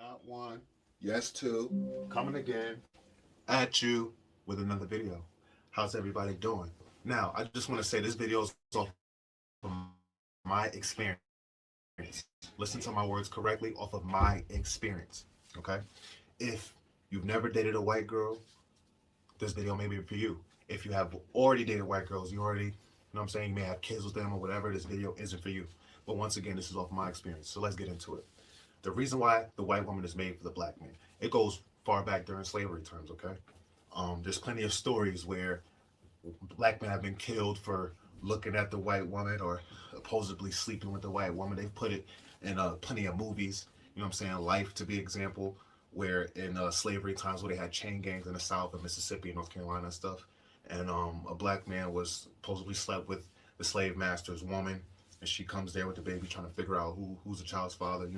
Not one, yes two, coming again at you with another video. How's everybody doing? Now, I just want to say this video is off of my experience. Listen to my words correctly, off of my experience. Okay? If you've never dated a white girl, this video may be for you. If you have already dated white girls, you may have kids with them or whatever, this video isn't for you. But once again, this is off my experience. So let's get into it. The reason why the white woman is made for the black man, it goes far back during slavery times, okay? There's plenty of stories where black men have been killed for looking at the white woman or supposedly sleeping with the white woman. They've put it in plenty of movies, Life to be example, where in slavery times where they had chain gangs in the South of Mississippi and North Carolina and stuff. And a black man was supposedly slept with the slave master's woman, and she comes there with the baby trying to figure out who's the child's father,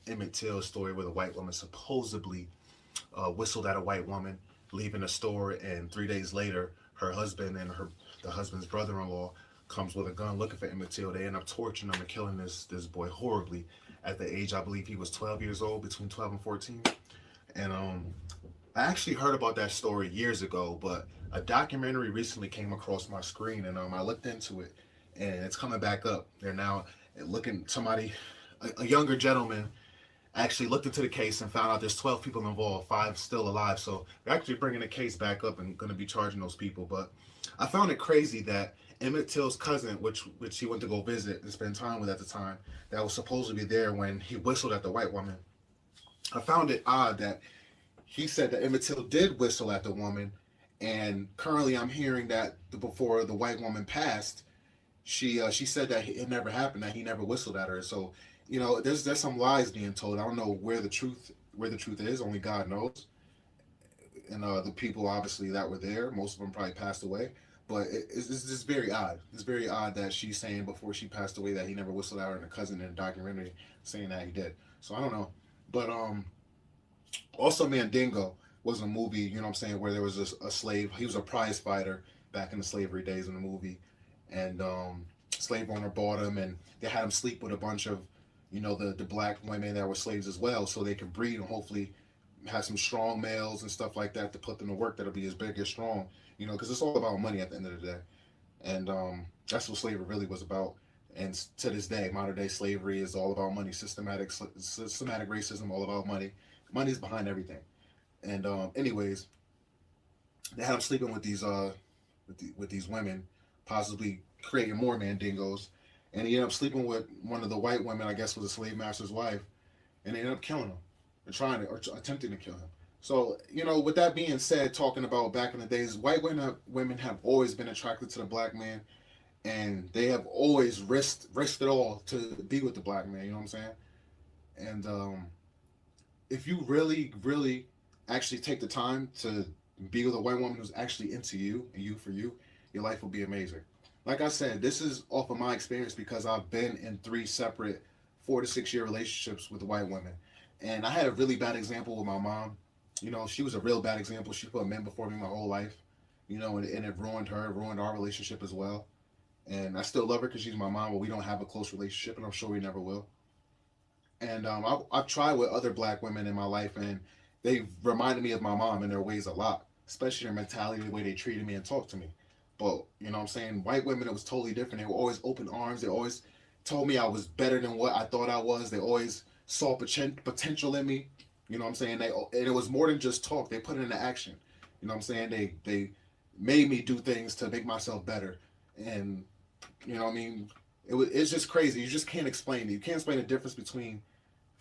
Emmett Till's story where the white woman supposedly whistled at a white woman leaving the store, and 3 days later her husband and the husband's brother-in-law comes with a gun looking for Emmett Till. They end up torturing him and killing this boy horribly at the age, I believe he was 12 years old, between 12 and 14. And I actually heard about that story years ago, but a documentary recently came across my screen, and I looked into it, and it's coming back up. They're now looking, a younger gentleman actually looked into the case and found out there's 12 people involved, 5 still alive. So they're actually bringing the case back up and going to be charging those people. But I found it crazy that Emmett Till's cousin, which he went to go visit and spend time with at the time, that was supposed to be there when he whistled at the white woman. I found it odd that he said that Emmett Till did whistle at the woman, and currently I'm hearing that before the white woman passed, she said that it never happened, that he never whistled at her. So there's some lies being told. I don't know where the truth is. Only God knows. And the people obviously that were there, most of them probably passed away. But it's just very odd. It's very odd that she's saying before she passed away that he never whistled at her, and a cousin in a documentary saying that he did. So I don't know. But also Mandingo was a movie, where there was a slave. He was a prize fighter back in the slavery days in the movie, and slave owner bought him, and they had him sleep with a bunch of the black women that were slaves as well, so they could breed and hopefully have some strong males and stuff like that to put them to work that'll be as big as strong, because it's all about money at the end of the day. And that's what slavery really was about. And to this day, modern day slavery is all about money. Systematic racism, all about money. Money's behind everything. And anyways, they had him sleeping with these women, possibly creating more mandingos. And he ended up sleeping with one of the white women, I guess was a slave master's wife, and they ended up killing him, or attempting to kill him. So, with that being said, talking about back in the days, white women have always been attracted to the black man, and they have always risked it all to be with the black man, you know what I'm saying? And if you really, really actually take the time to be with a white woman who's actually into you and you for you, your life will be amazing. Like I said, this is off of my experience because I've been in 3 separate 4 to 6 year relationships with white women. And I had a really bad example with my mom. She was a real bad example. She put men before me my whole life, and it ruined her, ruined our relationship as well. And I still love her because she's my mom, but we don't have a close relationship, and I'm sure we never will. And I've tried with other black women in my life, and they reminded me of my mom in their ways a lot, especially their mentality, the way they treated me and talked to me. But, white women, it was totally different. They were always open arms. They always told me I was better than what I thought I was. They always saw potential in me. And it was more than just talk. They put it into action. They made me do things to make myself better. And, it's just crazy. You just can't explain it. You can't explain the difference between,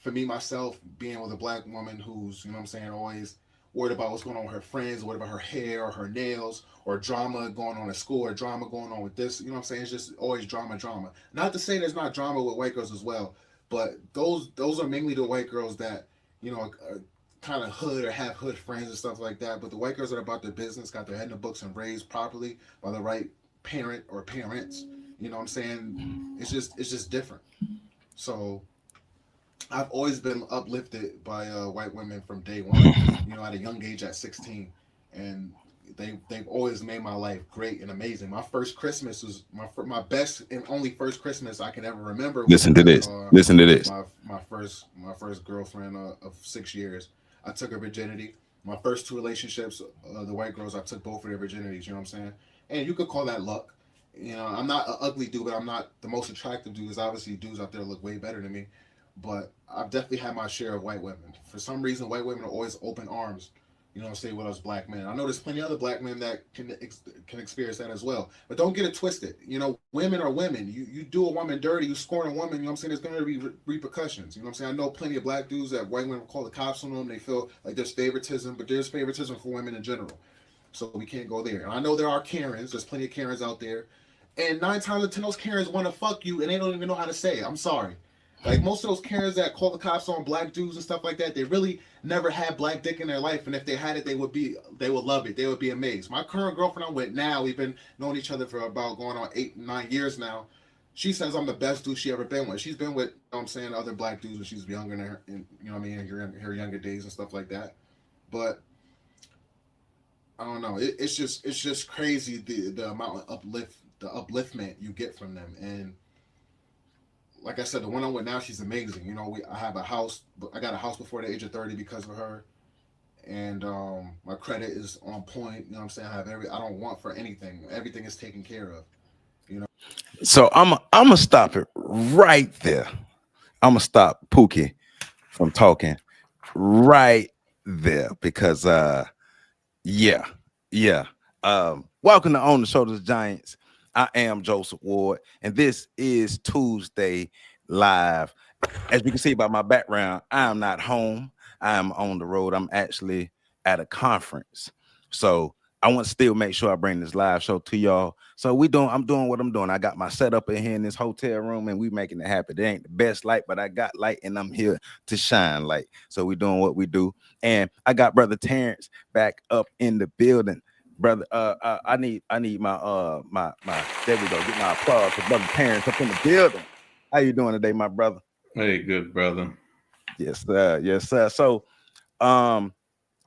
for me, myself, being with a black woman who's, always worried about what's going on with her friends, worried about her hair or her nails, or drama going on at school, or drama going on with this. It's just always drama. Not to say there's not drama with white girls as well, but those are mainly the white girls that, are kind of hood or have hood friends and stuff like that. But the white girls that are about their business, got their head in the books and raised properly by the right parent or parents. It's just different. So I've always been uplifted by white women from day one, at a young age at 16. And, they've always made my life great and amazing. My first Christmas was my best and only first Christmas I can ever remember was Listen to with this. Listen to this. my first girlfriend of 6 years. I took her virginity. My first two relationships, the white girls, I took both of their virginities. You know what I'm saying? And you could call that luck. You know, I'm not an ugly dude, but I'm not the most attractive dude. There's obviously dudes out there look way better than me, but I've definitely had my share of white women. For some reason, white women are always open arms. You know what I'm saying, with us black men. I know there's plenty of other black men that can experience that as well. But don't get it twisted. You know, women are women. You do a woman dirty, you scorn a woman, you know what I'm saying, there's going to be repercussions. You know what I'm saying? I know plenty of black dudes that white women call the cops on them. They feel like there's favoritism, but there's favoritism for women in general. So we can't go there. And I know there are Karens. There's plenty of Karens out there. And 9 times out of 10, those Karens want to fuck you, and they don't even know how to say it. I'm sorry. Like most of those Karens that call the cops on black dudes and stuff like that, they really never had black dick in their life. And if they had it, they would love it. They would be amazed. My current girlfriend I'm with now, we've been knowing each other for about going on 8, 9 years now. She says I'm the best dude she ever been with. She's been with, you know what I'm saying, other black dudes when she was younger than her, and you know what I mean, in her younger days and stuff like that. But I don't know. It's just crazy the amount of upliftment you get from them. And like I said, the one I'm with now, she's amazing. You know, I have a house. I got a house before the age of 30 because of her, and my credit is on point. You know what I'm saying? I don't want for anything. Everything is taken care of. You know. So I'm gonna stop it right there. I'm gonna stop Pookie from talking right there because yeah. Welcome to On the Shoulders of Giants. I am Joseph Ward, and this is Tuesday Live. As you can see by my background, I am not home. I am on the road. I'm actually at a conference. So I want to still make sure I bring this live show to y'all. So I'm doing what I'm doing. I got my setup in here in this hotel room, and we making it happen. It ain't the best light, but I got light, and I'm here to shine light. So we doing what we do. And I got Brother Terrence back up in the building. Brother, I need my my there we go. Get my applause for Brother Terrence up in the building. How you doing today, my brother? Hey, good brother. Yes, sir. Yes, sir. So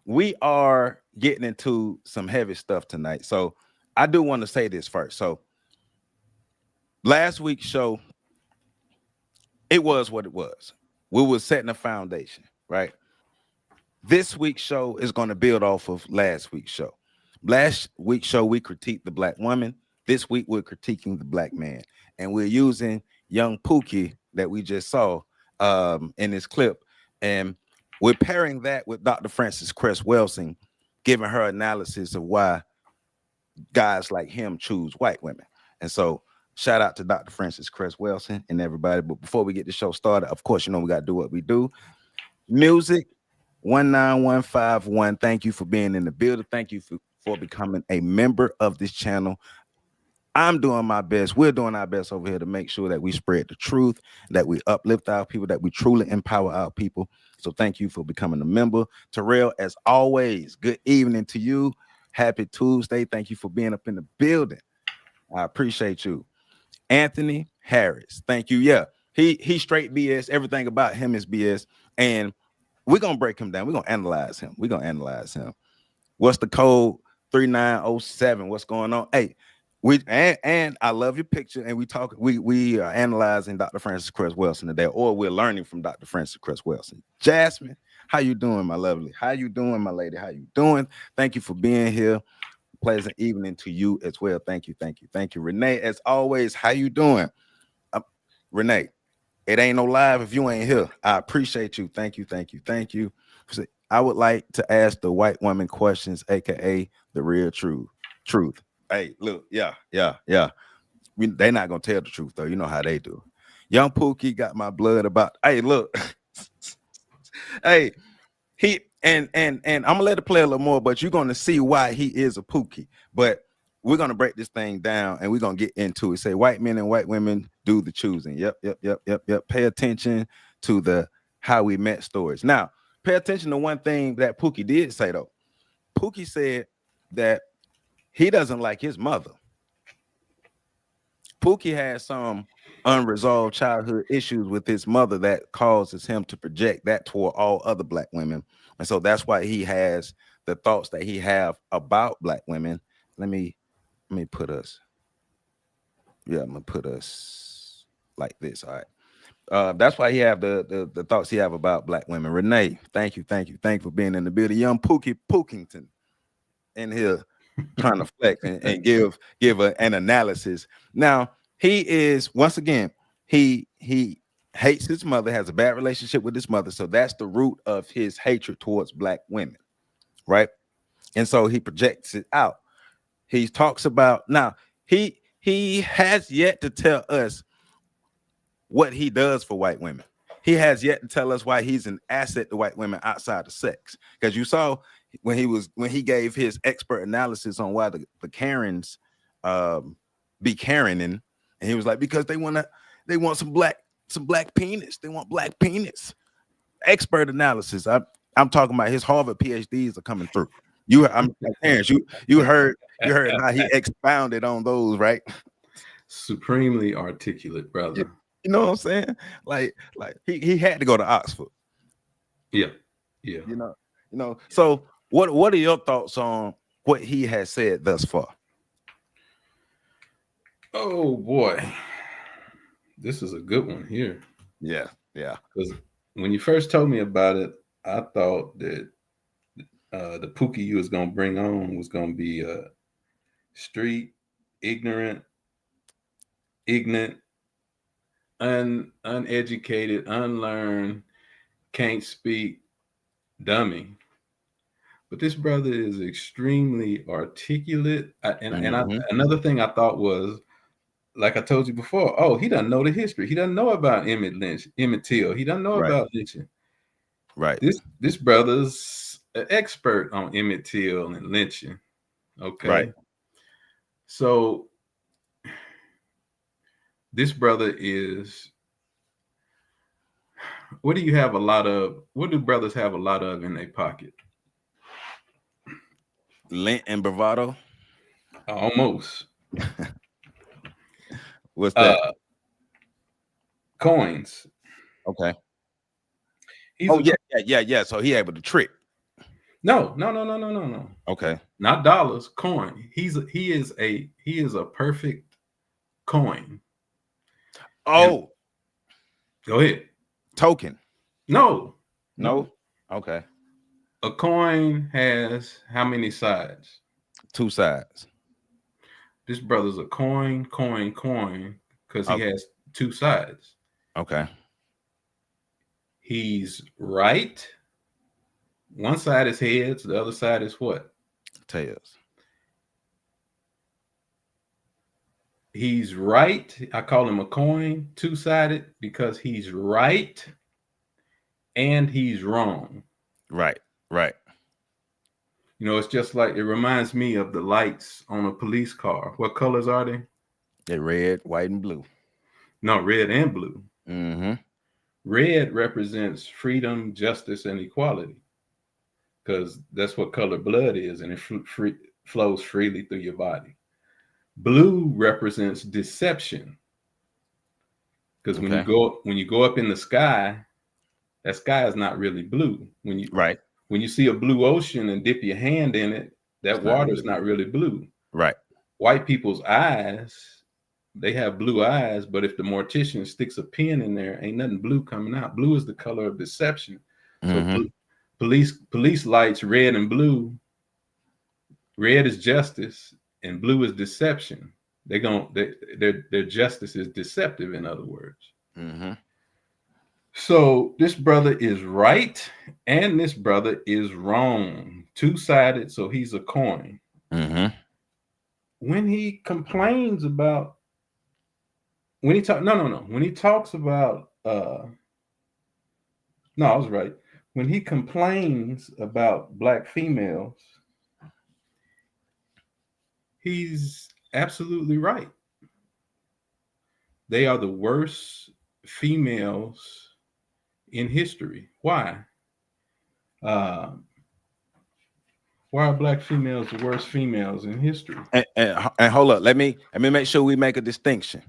we are getting into some heavy stuff tonight. So I do want to say this first. So last week's show, it was what it was. We were setting a foundation, right? This week's show is going to build off of last week's show. Last week's show, we critiqued the black woman. This week, we're critiquing the black man. And we're using young Pookie that we just saw in this clip. And we're pairing that with Dr. Frances Cress Welsing, giving her analysis of why guys like him choose white women. And so shout out to Dr. Frances Cress Welsing and everybody. But before we get the show started, of course, you know, we got to do what we do. Music 19151. Thank you for being in the building. Thank you for becoming a member of this channel. I'm doing my best. We're doing our best over here to make sure that we spread the truth, that we uplift our people, that we truly empower our people. So thank you for becoming a member. Terrell, as always, good evening to you. Happy Tuesday. Thank you for being up in the building. I appreciate you. Anthony Harris, thank you. Yeah, he straight BS. Everything about him is BS. And we're going to break him down. We're going to analyze him. What's the code? 3907. What's going on? Hey, and I love your picture. And we are analyzing Dr. Frances Cress Welsing today, or we're learning from Dr. Frances Cress Welsing. Jasmine, how you doing, my lovely? How you doing, my lady? How you doing? Thank you for being here. Pleasant evening to you as well. Thank you. Renee, as always, how you doing? Renee, it ain't no live if you ain't here. I appreciate you. Thank you. I would like to ask the white woman questions, aka the real truth. Hey, look, yeah. They're not gonna tell the truth though. You know how they do. Young Pookie got my blood about. Hey, look. Hey, he and I'm gonna let it play a little more, but you're gonna see why he is a Pookie. But we're gonna break this thing down and we're gonna get into it. Say white men and white women do the choosing. Yep. Pay attention to the how we met stories. Now, pay attention to one thing that Pookie did say though. Pookie said that he doesn't like his mother. Pookie has some unresolved childhood issues with his mother that causes him to project that toward all other black women. And so that's why he has the thoughts that he have about black women. Let me put us. Yeah, I'm gonna put us like this. All right. That's why he have the thoughts he have about black women. Renee, thank you for being in the building. Young Pookie Pookington in here trying to flex and give an analysis. Now he is once again he hates his mother, has a bad relationship with his mother, so that's the root of his hatred towards black women, right? And so he projects it out. He talks about now he has yet to tell us what he does for white women. He has yet to tell us why he's an asset to white women outside of sex. Because you saw when he gave his expert analysis on why the Karens be Karening, and he was like, because they want some black penis. They want black penis. Expert analysis. I'm talking about his Harvard PhDs are coming through. You heard how he expounded on those, right? Supremely articulate, brother. You know what I'm saying? Like he had to go to Oxford. Yeah. You know. So what are your thoughts on what he has said thus far? Oh boy, this is a good one here. Yeah. Because when you first told me about it, I thought that the Pookie you was gonna bring on was gonna be street, ignorant, uneducated, unlearned, can't speak, dummy. But this brother is extremely articulate. Another thing I thought was, like I told you before, oh, he doesn't know the history. He doesn't know about Emmett Till. He doesn't know about lynching. Right. This brother's an expert on Emmett Till and lynching. Okay. Right. So this brother is, what do brothers have a lot of in their pocket? Lint and bravado. Almost. What's that? Coins. Okay. Yeah. So he able to trick. No. Okay. Not dollars, coin. He is a perfect coin. Oh. And, go ahead. Token. No. Okay. A coin has how many sides? 2 sides. This brother's a coin, because he has 2 sides. Okay. He's right. One side is heads, the other side is what? Tails. He's right. I call him a coin, 2-sided, because he's right and he's wrong. Right. You know, it's just like, it reminds me of the lights on a police car. What colors are they? They're red, white, and blue. No, red and blue. Mm-hmm. Red represents freedom, justice, and equality, because that's what color blood is, and it flows freely through your body. Blue represents deception, because when you go up in the sky, that sky is not really blue. When you see a blue ocean and dip your hand in it, that water is not really blue. Right. White people's eyes, they have blue eyes, but if the mortician sticks a pin in there, ain't nothing blue coming out. Blue is the color of deception. Mm-hmm. So police lights, red and blue. Red is justice and blue is deception. Their justice is deceptive, in other words. Mm-hmm. So this brother is right and this brother is wrong. 2-sided, so he's a coin. Mm-hmm. When he complains about, when he talks about I was right. When he complains about black females, he's absolutely right. They are the worst females in history. Why? Why are black females the worst females in history? And hold up, let me make sure we make a distinction.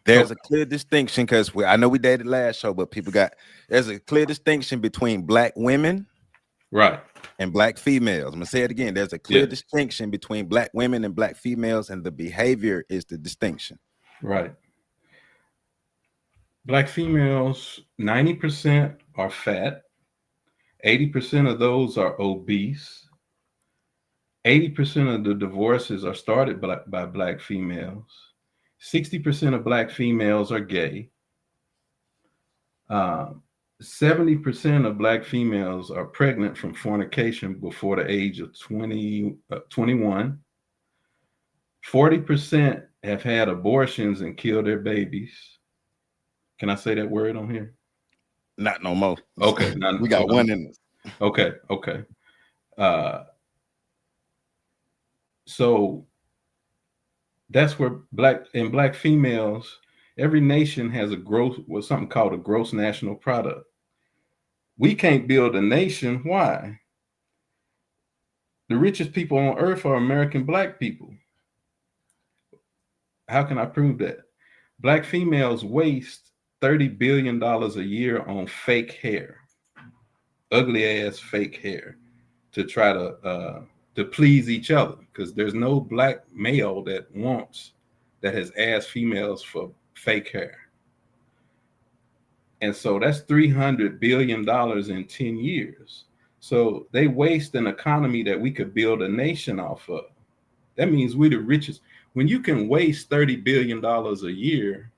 There's a clear distinction, because I know we dated last show, but there's a clear distinction between black women Right. and black females. I'm gonna say it again. There's a clear distinction between black women and black females, and the behavior is the distinction. Right. Black females, 90% are fat. 80% of those are obese. 80% of the divorces are started by black females. 60% of black females are gay. 70% of black females are pregnant from fornication before the age of 21. 40% have had abortions and killed their babies. Can I say that word on here? Not no more. Okay. We got one in this. Okay. So that's where black females, every nation has something called a gross national product. We can't build a nation. Why? The richest people on earth are American black people. How can I prove that? Black females waste $30 billion a year on fake hair, ugly ass fake hair, to try to please each other, because there's no black male that has asked females for fake hair. And so that's $300 billion in 10 years. So they waste an economy that we could build a nation off of. That means we're the richest. When you can waste $30 billion a year,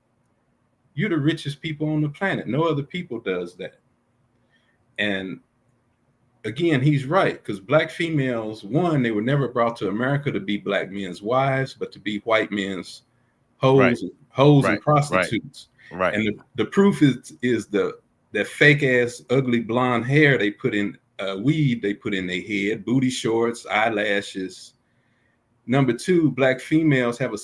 you're the richest people on the planet. No other people does that. And again, he's right, because black females, one, they were never brought to America to be black men's wives, but to be white men's hoes and prostitutes. Right. And the proof is that fake ass ugly blonde hair they put in, weave they put in their head, booty shorts, eyelashes. Number two, black females have a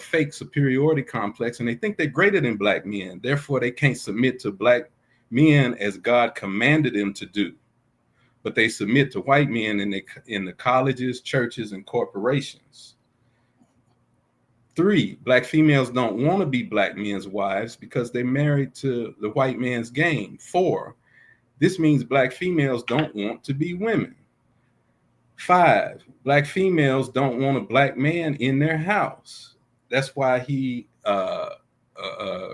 fake superiority complex, and they think they're greater than black men. Therefore, they can't submit to black men as God commanded them to do. But they submit to white men in the colleges, churches, and corporations. Three, black females don't want to be black men's wives because they're married to the white man's game. Four, this means black females don't want to be women. Five, black females don't want a black man in their house. That's why he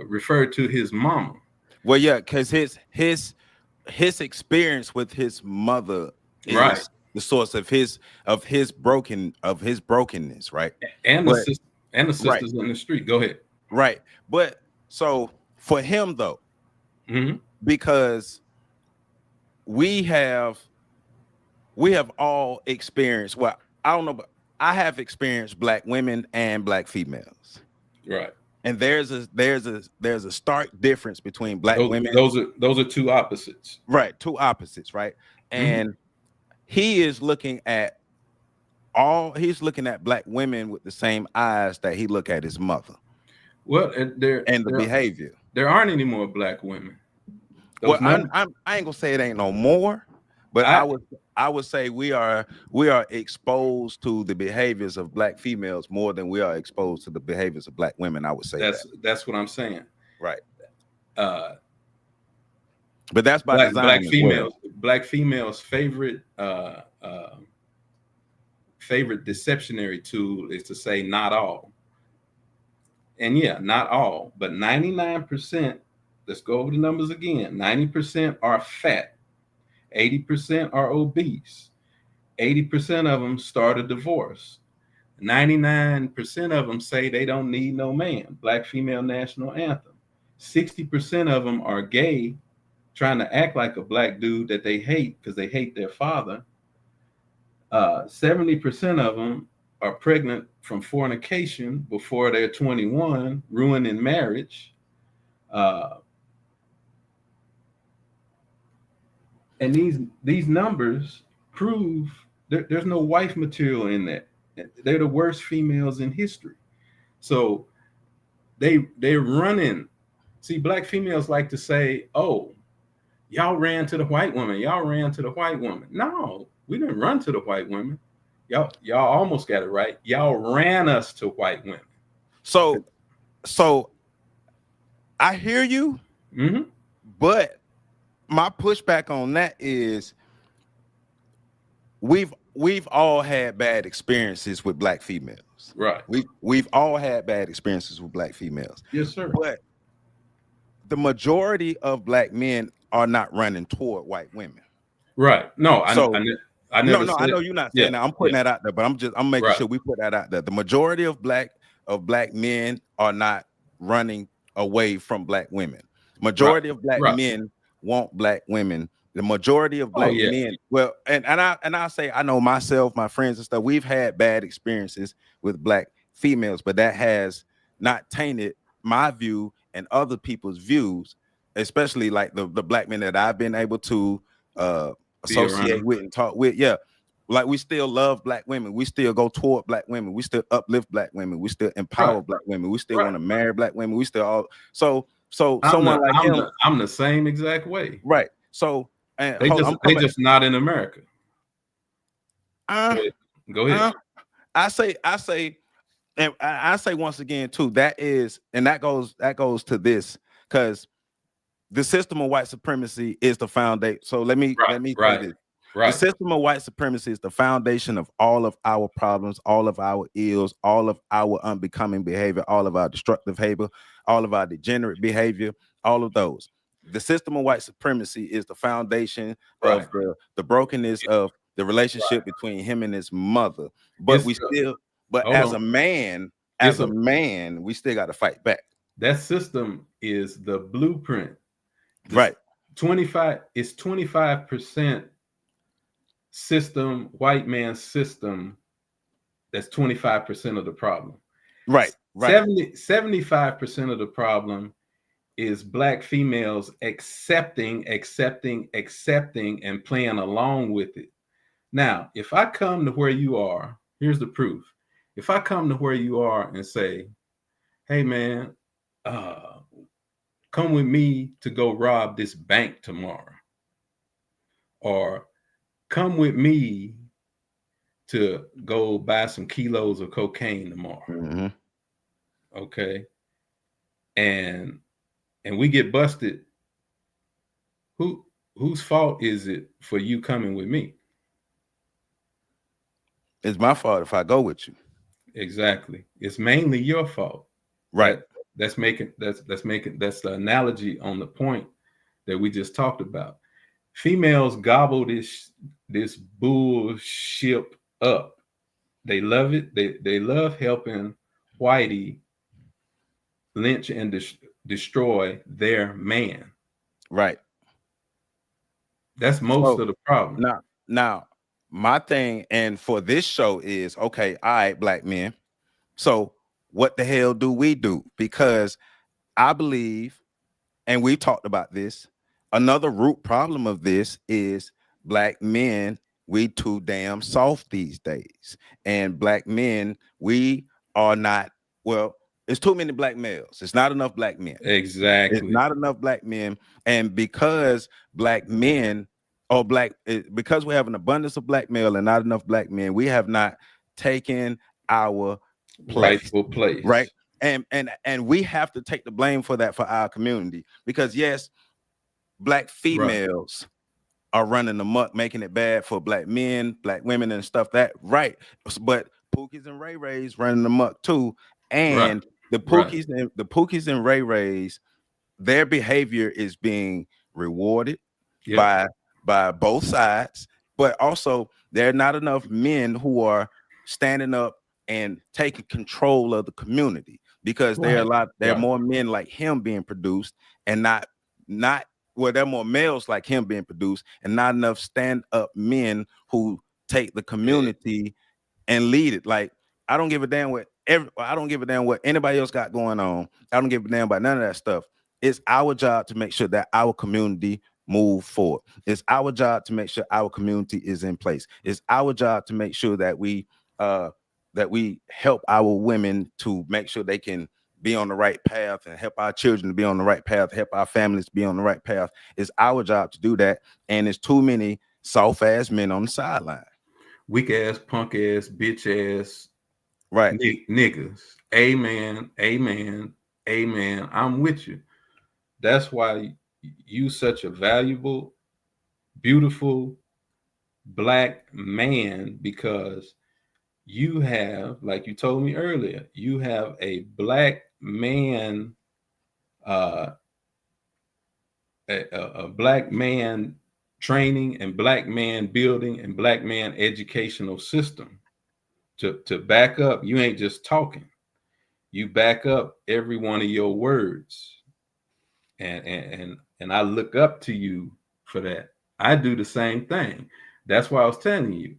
referred to his mama. Well, yeah, because his experience with his mother is the source of his brokenness, right? And the sisters in the street. Go ahead. Right. But so for him though, because we have all experienced, well, I don't know, but I have experienced black women and black females. Right. And there's a stark difference between black women. Those are two opposites. Right, two opposites, right? And he is looking at black women with the same eyes that he look at his mother. Well, the behavior. There aren't any more black women. I ain't gonna say it ain't no more, but I would say we are exposed to the behaviors of black females more than we are exposed to the behaviors of black women. I would say that's what I'm saying. Right. But that's by design. Black females' favorite deceptionary tool is to say not all. And yeah, not all, but 99%, let's go over the numbers again. 90% are fat. 80% are obese. 80% of them start a divorce. 99% of them say they don't need no man. Black female national anthem. 60% of them are gay, trying to act like a black dude that they hate because they hate their father. 70% of them are pregnant from fornication before they're 21, ruining marriage. And these numbers prove there's no wife material in that. They're the worst females in history. So they're running. See, black females like to say, oh, y'all ran to the white woman. Y'all ran to the white woman. No, we didn't run to the white women. Y'all almost got it right. Y'all ran us to white women. So I hear you, but my pushback on that is we've all had bad experiences with black females. Right. We've all had bad experiences with black females. Yes, sir. But the majority of black men are not running toward white women. Right. No, So I never no, I said. know you're not Yeah. saying that. I'm putting that out there, but I'm making Right. sure we put that out there. The majority of black men are not running away from black women. Majority of black men want black women. The majority of black men, well, and I say, I know myself, my friends and stuff, we've had bad experiences with black females, but that has not tainted my view and other people's views, especially like the black men that I've been able to associate with and talk with. Yeah, like we still love black women, we still go toward black women, we still uplift black women, we still empower black women, we still want to marry black women, we still all so someone like him. I'm the same exact way. Right. So and they just not in America. Go ahead. I say, and I say once again too, that goes to this, because the system of white supremacy is the foundation. So let me say this. The system of white supremacy is the foundation of all of our problems, all of our ills, all of our unbecoming behavior, all of our destructive behavior, all of our degenerate behavior, all of those. The system of white supremacy is the foundation of the brokenness of the relationship between him and his mother. But as a man, we still got to fight back. That system is the blueprint. Right. 25% system, white man system. That's 25% of the problem. Right. 75% of the problem is black females accepting and playing along with it. Now, if I come to where you are, here's the proof. If I come to where you are and say, hey man, come with me to go rob this bank tomorrow, or come with me to go buy some kilos of cocaine tomorrow. Mm-hmm. Okay. And we get busted. Whose fault is it for you coming with me? It's my fault if I go with you. Exactly. It's mainly your fault. Right. That's the analogy on the point that we just talked about. Females gobble this bullshit up. They love it. They love helping whitey lynch and destroy their man. Right. That's most of the problem. Now, my thing, and for this show is, okay, all right, black men. So what the hell do we do? Because I believe, and we talked about this, another root problem of this is black men, we too damn soft these days. And black men, we are not, well, it's too many black males. It's not enough black men. Exactly. It's not enough black men. And because black men because we have an abundance of black male and not enough black men, we have not taken our rightful place. Right. And we have to take the blame for that for our community, because yes, black females are running amok, making it bad for black men, black women and stuff that but Pookies and Ray Rays running amok too. And the Pookies and Ray Rays, their behavior is being rewarded by both sides, but also there are not enough men who are standing up and taking control of the community, because there are more men like him being produced, and there are more males like him being produced, and not enough stand-up men who take the community and lead it. Like, I don't give a damn what anybody else got going on. I don't give a damn about none of that stuff. It's our job to make sure that our community move forward. It's our job to make sure our community is in place. It's our job to make sure that we help our women to make sure they can be on the right path, and help our children to be on the right path, help our families to be on the right path. It's our job to do that. And there's too many soft ass men on the sideline. Weak ass, punk ass, bitch ass, niggas. Amen. I'm with you. That's why you such a valuable, beautiful, black man because you have, like you told me earlier, you have a black man, uh, a black man training and black man building and black man educational system to back up. You ain't just talking. You back up every one of your words. And I look up to you for that. I do the same thing. That's why I was telling you,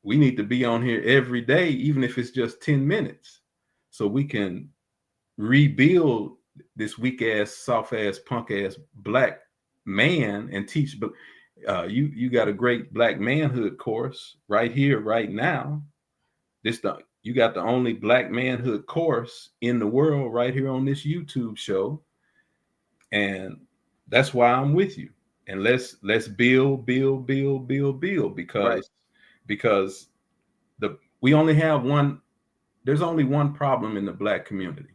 we need to be on here every day, even if it's just 10 minutes, so we can rebuild this weak ass, soft ass, punk ass black man and teach. But you got a great black manhood course right here, right now. You got the only black manhood course in the world right here on this YouTube show. And that's why I'm with you. And let's build because we only have one. There's only one problem in the black community.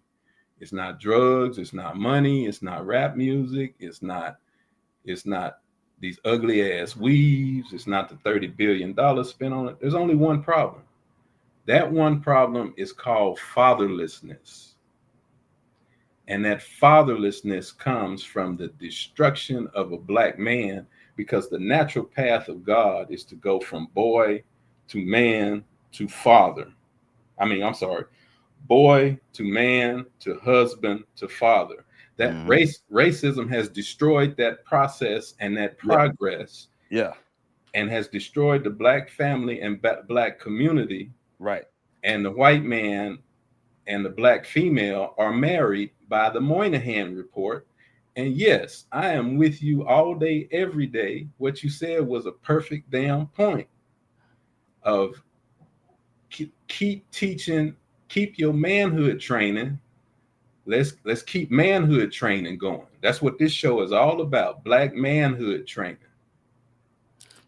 It's not drugs. It's not money. It's not rap music. It's not these ugly ass weaves. It's not the $30 billion spent on it. There's only one problem. That one problem is called fatherlessness. And that fatherlessness comes from the destruction of a black man, because the natural path of God is to go from boy to man to father. Boy to man to husband to father. That racism has destroyed that process and that progress. Yeah. And has destroyed the black family and black community. Right. And the white man and the black female are married by the Moynihan Report. And yes, I am with you all day, every day. What you said was a perfect damn point of keep teaching, keep your manhood training. Let's keep manhood training going. That's what this show is all about, black manhood training.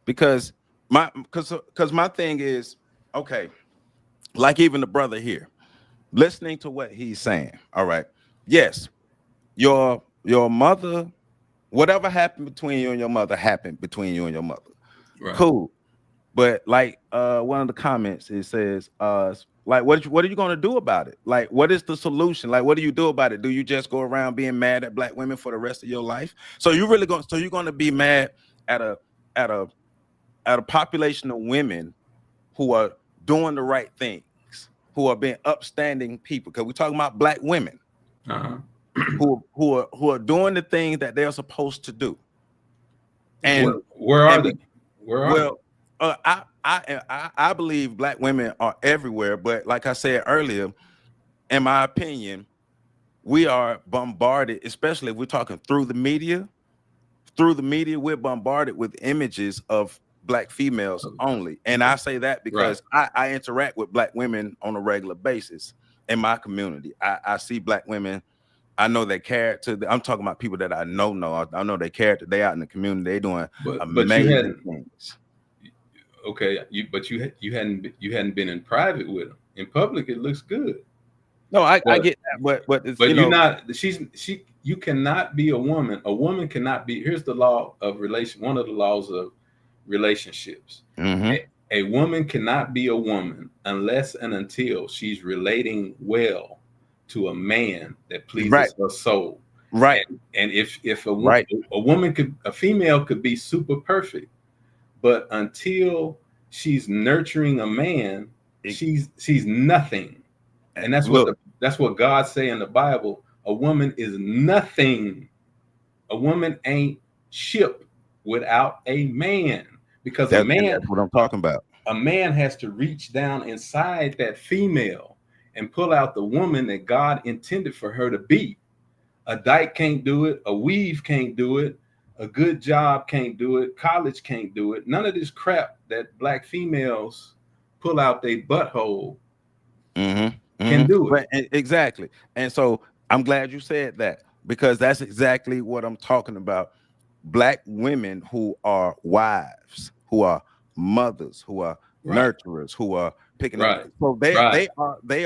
Because my thing is, okay, like even the brother here, listening to what he's saying. All right. Yes, your mother, whatever happened between you and your mother happened between you and your mother. Right. Cool. But like one of the comments, it says, like, what are you going to do about it? Like, what is the solution? Like, what do you do about it? Do you just go around being mad at black women for the rest of your life? So you're going to be mad at a population of women who are doing the right things, who are being upstanding people, because we're talking about black women who are doing the things that they're supposed to do. And where are they? I believe black women are everywhere, but like I said earlier, in my opinion, we are bombarded, especially if we're talking through the media. Through the media, we're bombarded with images of black females only. And I say that because I interact with black women on a regular basis in my community. I see black women. I know their character. I'm talking about people that I know. I know their character. They out in the community. They doing amazing things. Okay, you hadn't been in private with them. In public, it looks good. No, I get that, but you're not. You cannot be a woman. A woman cannot be. Here's the law of relation. One of the laws of relationships. A woman cannot be a woman unless and until she's relating well to a man that pleases her soul. Right. And if a female could be super perfect, but until she's nurturing a man, she's nothing. And that's what God say in the Bible. A woman is nothing. A woman ain't ship without a man, because that's what I'm talking about. A man has to reach down inside that female and pull out the woman that God intended for her to be. A dyke can't do it. A weave can't do it. A good job can't do it. College can't do it. None of this crap that black females pull out their butthole can do it. Exactly. And so I'm glad you said that, because that's exactly what I'm talking about. Black women who are wives, who are mothers, who are nurturers, who are picking up. So they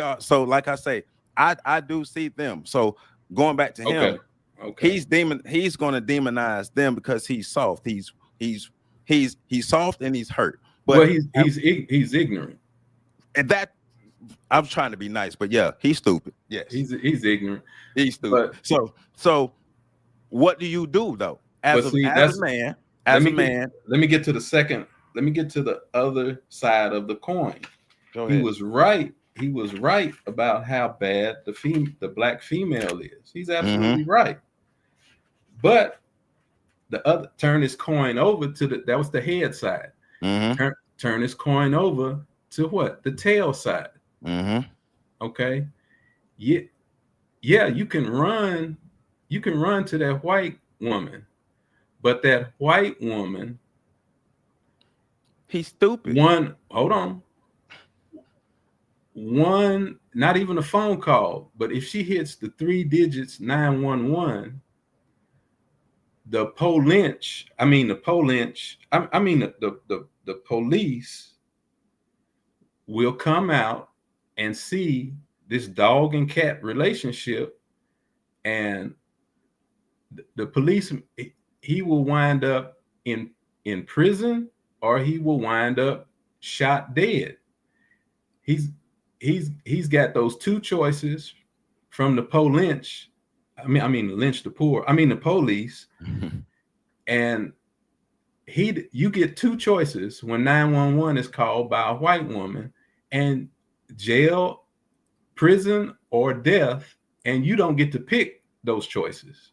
are. So like I say, I do see them. So going back to him, he's going to demonize them because he's soft. He's soft and he's hurt. Well, he's ignorant. And that I'm trying to be nice, but yeah, he's stupid. Yes, He's ignorant. he's stupid. But, so what do you do though? As a man, let me get to the second. Let me get to the other side of the coin. Go ahead. He was right. He was right about how bad the black female is. He's absolutely right. But the other, turn this coin over to that was the head side. Turn this coin over to what? The tail side. Okay. Yeah, you can run to that white woman, but that white woman, he's stupid. Not even a phone call, but if she hits the 3 digits 911, the police will come out and see this dog and cat relationship, and the police, he will wind up in prison, or he will wind up shot dead. He's got those two choices from the police. The police, and you get two choices when 911 is called by a white woman, and jail, prison, or death, and you don't get to pick those choices.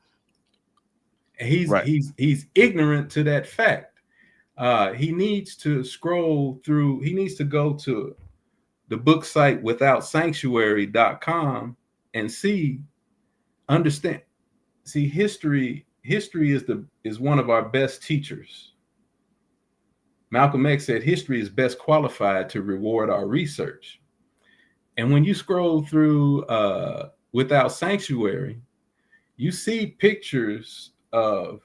And he's ignorant to that fact. He needs to scroll through. He needs to go to the book site withoutsanctuary.com and understand. See, history is one of our best teachers. Malcolm X said history is best qualified to reward our research. And when you scroll through Without Sanctuary, you see pictures of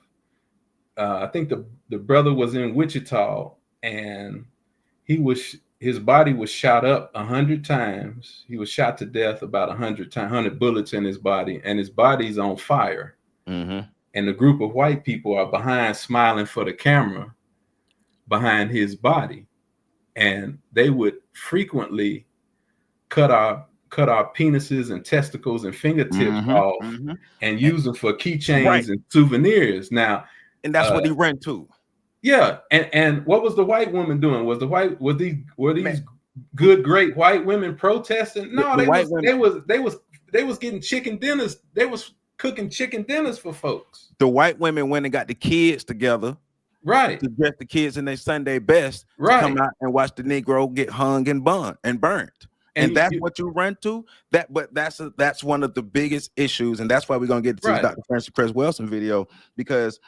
I think the brother was in Wichita, and his body was shot up 100 times. He was shot to death about 100 times, 100 bullets in his body, and his body's on fire. And a group of white people are behind, smiling for the camera behind his body. And they would frequently cut our penises and testicles and fingertips off and use them for keychains and souvenirs. Now, and that's what he ran to. Yeah, and what was the white woman doing? Were these good, great white women protesting? No, they was getting chicken dinners. They was cooking chicken dinners for folks. The white women went and got the kids together, right, to dress the kids in their Sunday best, right, to come out and watch the Negro get hung and burnt. And that's what you run to. That's one of the biggest issues, and that's why we're gonna get to the Dr. Francis Cress Welsing video, because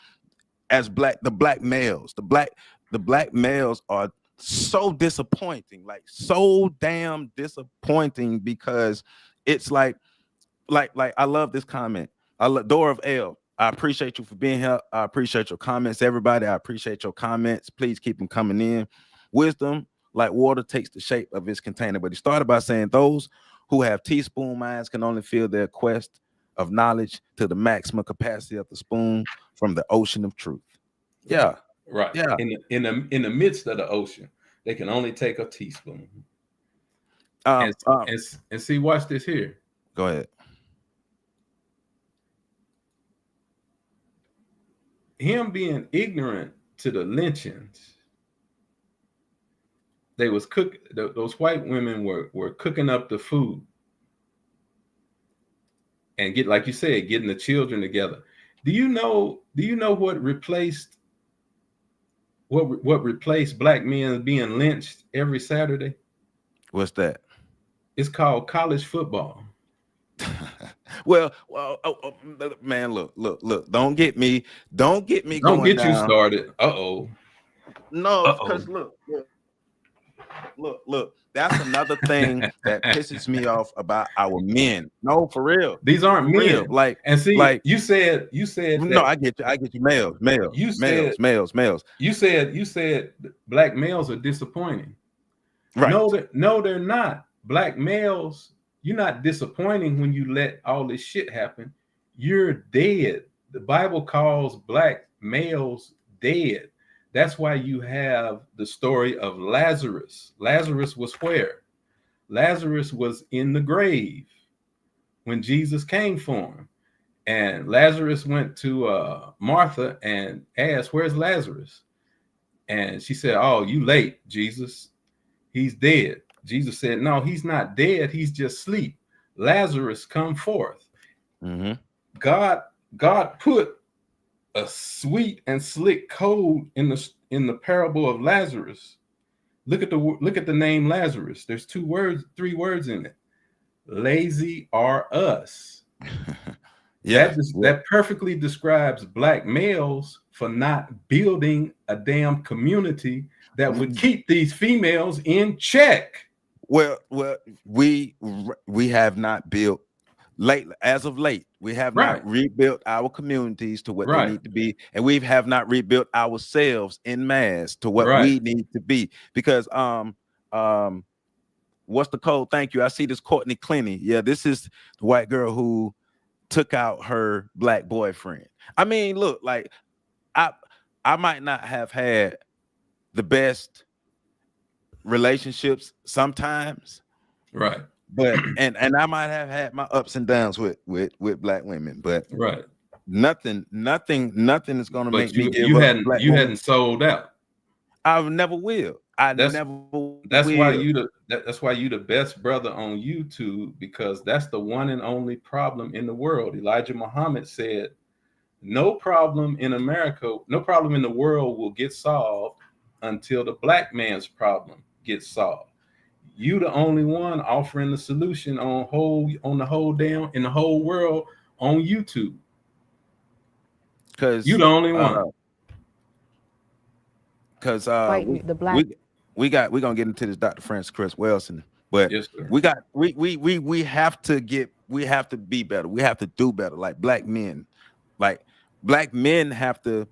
as the black males are so disappointing, like so damn disappointing, because it's like I love this comment. Door of L, I appreciate you for being here. I appreciate your comments, everybody. I appreciate your comments. Please keep them coming in. Wisdom, like water, takes the shape of its container. But he started by saying those who have teaspoon minds can only fill their quest of knowledge to the maximum capacity of the spoon from the ocean of truth. Yeah. Right. Yeah. In the midst of the ocean, they can only take a teaspoon. And see, watch this here. Go ahead. Him being ignorant to the lynchings, they was those white women were cooking up the food and like you said, getting the children together. Do you know what replaced black men being lynched every Saturday? What's that? It's called college football. Well, man, look. Don't get me. Don't get you started. No, because look. That's another thing that pisses me off about our men. No, for real. These aren't men. Real. Like, and see, like you said. No, I get you. Males. Males. You said black males are disappointing. Right? No, they're not. Black males, you're not disappointing when you let all this shit happen. You're dead. The Bible calls black males dead. That's why you have the story of Lazarus. Lazarus was where? Lazarus was in the grave when Jesus came for him. And Lazarus went to Martha and asked, "Where's Lazarus?" And she said, "Oh, you late, Jesus. He's dead." Jesus said, "No, he's not dead. He's just asleep. Lazarus, come forth." Mm-hmm. God put a sweet and slick code in the parable of Lazarus. Look at the name Lazarus. There's 3 words in it. Lazy are us. That perfectly describes black males for not building a damn community that would keep these females in check. Well, we have not built as of late. We have not rebuilt our communities to what they need to be, and we have not rebuilt ourselves in mass to what we need to be. Because what's the code? Thank you. I see this Courtney Clenny. Yeah, this is the white girl who took out her black boyfriend. I mean, look, like I might not have had the best relationships sometimes, right? But and I might have had my ups and downs with black women, but nothing is gonna make me give up. You hadn't sold out. I never will. That's why you the best brother on YouTube, because that's the one and only problem in the world. Elijah Muhammad said, "No problem in America, no problem in the world will get solved until the black man's problem gets solved." You the only one offering the solution in the whole world on YouTube. Because you the only one. Because we're gonna get into this Dr. Francis Chris Wilson, but yes, we have to be better. We have to do better. Like black men have to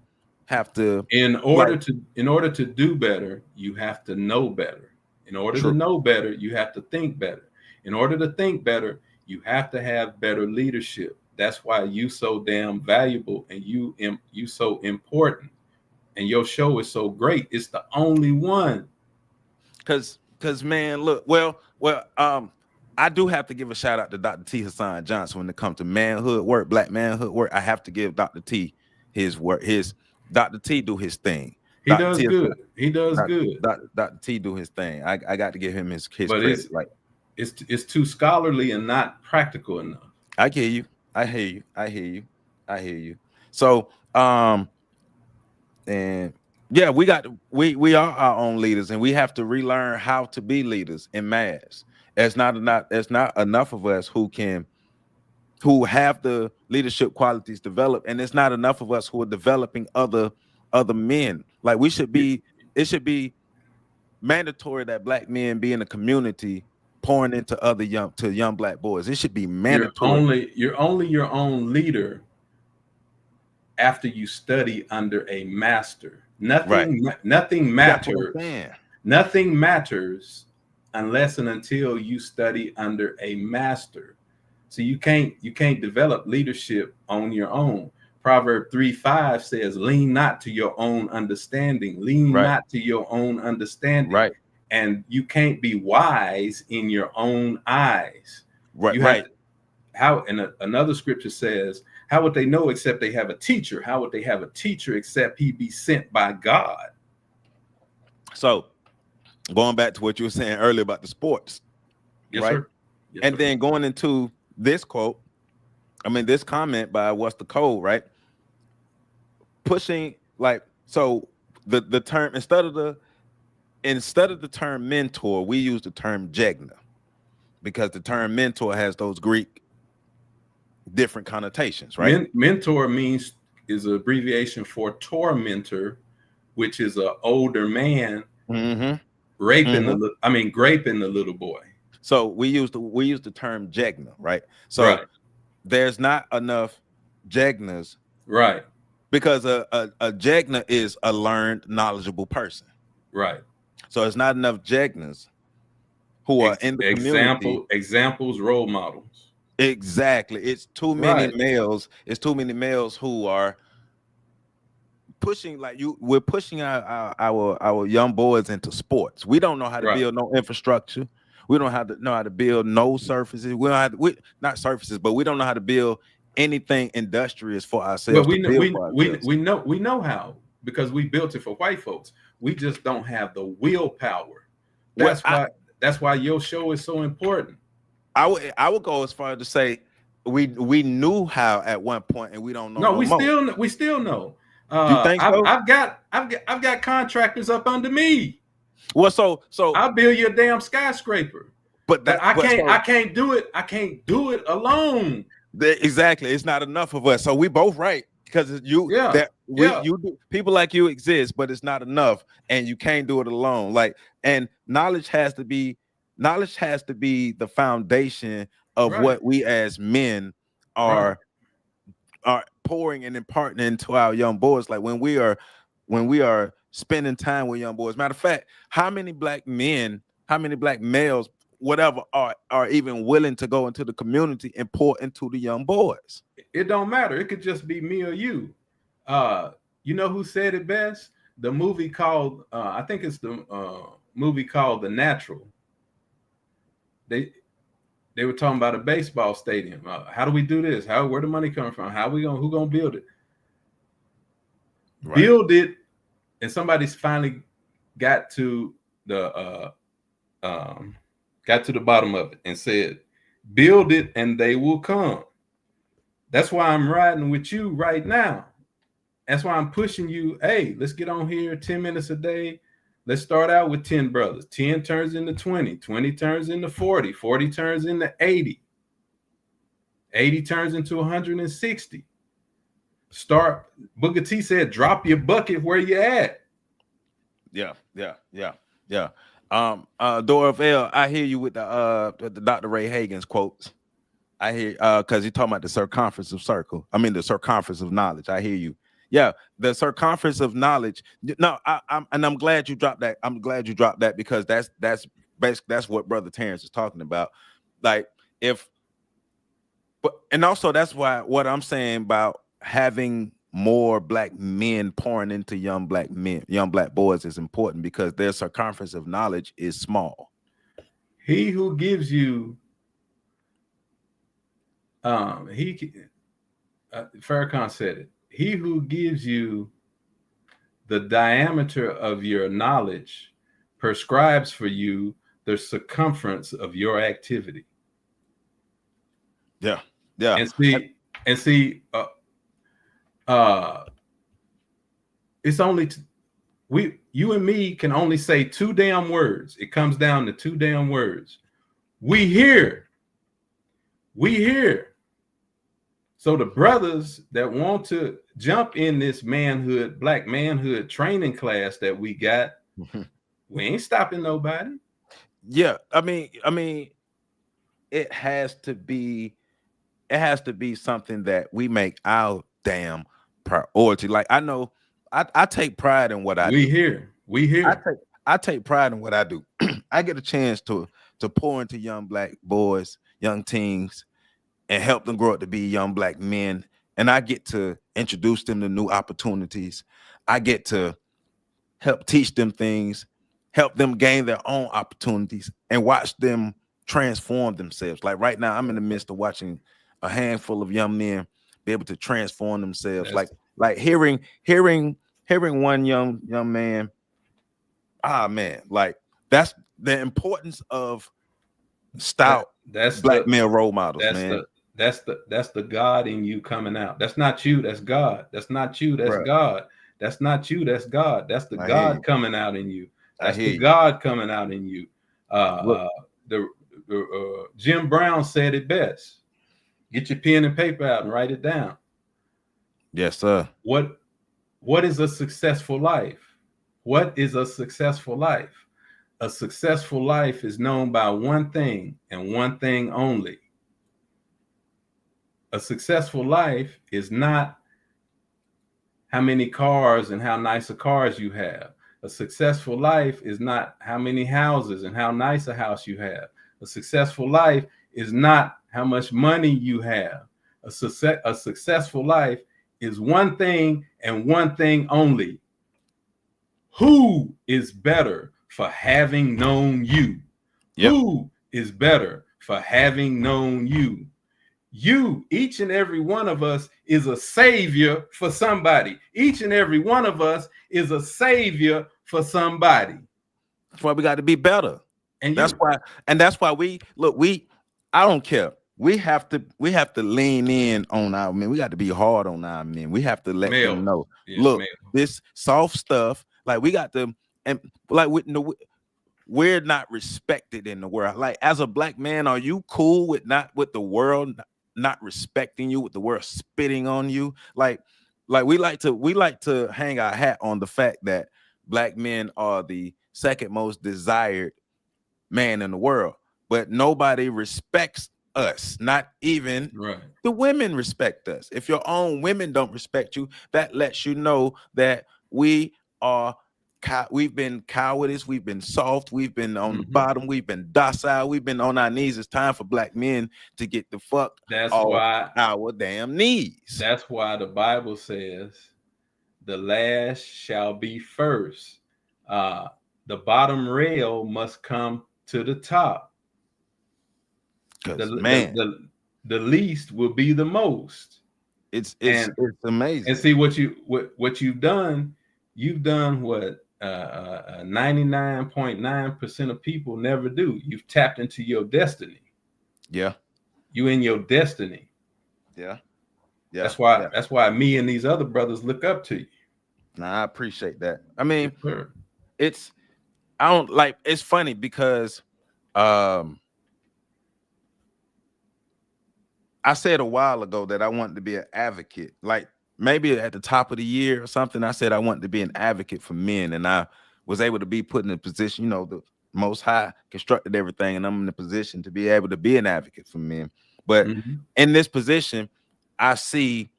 in order to do better, you have to know better. In order to know better, you have to think better. In order to think better, you have to have better leadership. That's why you so damn valuable and you so important. And your show is so great. It's the only one. Cause man, look, I do have to give a shout out to Dr. T. Hassan Johnson when it comes to manhood work, black manhood work. I have to give Dr. T his work. Dr. T do his thing. He does good. He does good. Dr. T do his thing. I got to give him his credit. It's too scholarly and not practical enough. I hear you. So and yeah, we are our own leaders, and we have to relearn how to be leaders in mass. There's not enough of us who have the leadership qualities developed, and it's not enough of us who are developing other men. Like it should be mandatory that black men be in a community pouring into young black boys. It should be mandatory. You're only your own leader after you study under a master. Nothing matters. Nothing matters unless and until you study under a master. So you can't develop leadership on your own. Proverb 3:5 says, "Lean not to your own understanding." Lean not to your own understanding. Right. And you can't be wise in your own eyes. Right. Another scripture says, "How would they know except they have a teacher? How would they have a teacher except he be sent by God?" So going back to what you were saying earlier about the sports. Yes, sir. Yes, and then going into this this comment by What's the Code, right? Pushing the term instead of the term mentor, we use the term jegna, because the term mentor has those Greek different connotations, right? Mentor is an abbreviation for tormentor, which is an older man raping the little boy. So we use the term jegna, right? So there's not enough jegnas, right? Because a jegna is a learned, knowledgeable person, right? So it's not enough jegnas who are in the community. Examples, role models. Exactly. It's too many males. It's too many males who are pushing we're pushing our young boys into sports. We don't know how to Right. build no infrastructure. We don't know how to build no surfaces. We don't have not surfaces, but we don't know how to build anything industrious for ourselves. But we know how, because we built it for white folks. We just don't have the willpower. That's why your show is so important. I would go as far as to say we knew how at one point, and we don't know. No, we still know. You think so? I've got contractors up under me. Well, so I'll build you a damn skyscraper. But I can't do it. I can't do it alone. Exactly. It's not enough of us. So we both right, because you people like you exist, but it's not enough, and you can't do it alone. And knowledge has to be the foundation of what we as men are pouring and imparting into our young boys. Like when we are spending time with young boys. Matter of fact, how many black males, whatever, are even willing to go into the community and pour into the young boys? It don't matter. It could just be me or you. You know who said it best? The movie called I think it's the movie called The Natural. They were talking about a baseball stadium. How do we do this? Where the money coming from? Who gonna build it? Right. Build it, and somebody's finally got to the bottom of it and said, build it and they will come. That's why I'm riding with you right now. That's why I'm pushing you. Hey, let's get on here 10 minutes a day. Let's start out with 10 brothers. 10 turns into 20. 20 turns into 40. 40 turns into 80. 80 turns into 160. Booker T said, drop your bucket where you at. Yeah. Dora of L, I hear you with the Dr. Ray Hagen's quotes. I hear because you're talking about the circumference of knowledge. I hear you. Yeah, the circumference of knowledge. No, I'm glad you dropped that. I'm glad you dropped that, because that's basically that's what Brother Terrence is talking about. And also that's why what I'm saying about having more black men pouring into young black boys is important, because their circumference of knowledge is small. He who gives you, Farrakhan said it. He who gives you the diameter of your knowledge prescribes for you the circumference of your activity. Yeah. And see, it's only you and me can only say 2 damn words. It comes down to 2 damn words. We here. So the brothers that want to jump in this black manhood training class that we got, we ain't stopping nobody. Yeah, I mean, it has to be something that we make our damn priority. Like I know I take pride in what I do. We here. I take pride in what I do. I get a chance to pour into young black boys, young teens, and help them grow up to be young black men. And I get to introduce them to new opportunities. I get to help teach them things, help them gain their own opportunities, and watch them transform themselves. Like right now, I'm in the midst of watching a handful of young men be able to transform themselves. Like hearing one young man, like that's the importance of stout black male role models, man. That's the God in you coming out. That's not you, that's God. That's not you, that's God. That's not you, that's God. That's the God coming out in you. That's the God coming out in you. Jim Brown said it best. Get your pen and paper out and write it down. Yes, sir. What is a successful life? What is a successful life? A successful life is known by one thing and one thing only. A successful life is not how many cars and how nice a cars you have. A successful life is not how many houses and how nice a house you have. A successful life is not how much money you have. A successful life is one thing and one thing only. Who is better for having known you? Yep. Who is better for having known you? You, each and every one of us, is a savior for somebody. Each and every one of us is a savior for somebody. That's why we got to be better. And that's why we look. I don't care. We have to lean in on our men. We got to be hard on our men. We have to let them know. Yes, look, this soft stuff. Like we got to, and like we're not respected in the world. Like as a black man, are you cool with the world not respecting you, with the world spitting on you? Like we like to hang our hat on the fact that black men are the second most desired man in the world, but nobody respects us. Not even the women respect us. If your own women don't respect you, that lets you know that we've been cowardice, we've been soft, we've been on the bottom, we've been docile, we've been on our knees. It's time for black men to get the fuck off our damn knees. That's why the Bible says the last shall be first. The bottom rail must come to the top. The least will be the most. It's amazing. And see what you've done. You've done what 99.9% of people never do. You've tapped into your destiny. Yeah, you in your destiny. Yeah. That's why me and these other brothers look up to you. Nah, I appreciate that. I mean, sure. It's funny because I said a while ago that I wanted to be an advocate. Like maybe at the top of the year or something, I said I wanted to be an advocate for men, and I was able to be put in a position, the Most High constructed everything, and I'm in a position to be able to be an advocate for men. But in this position, I see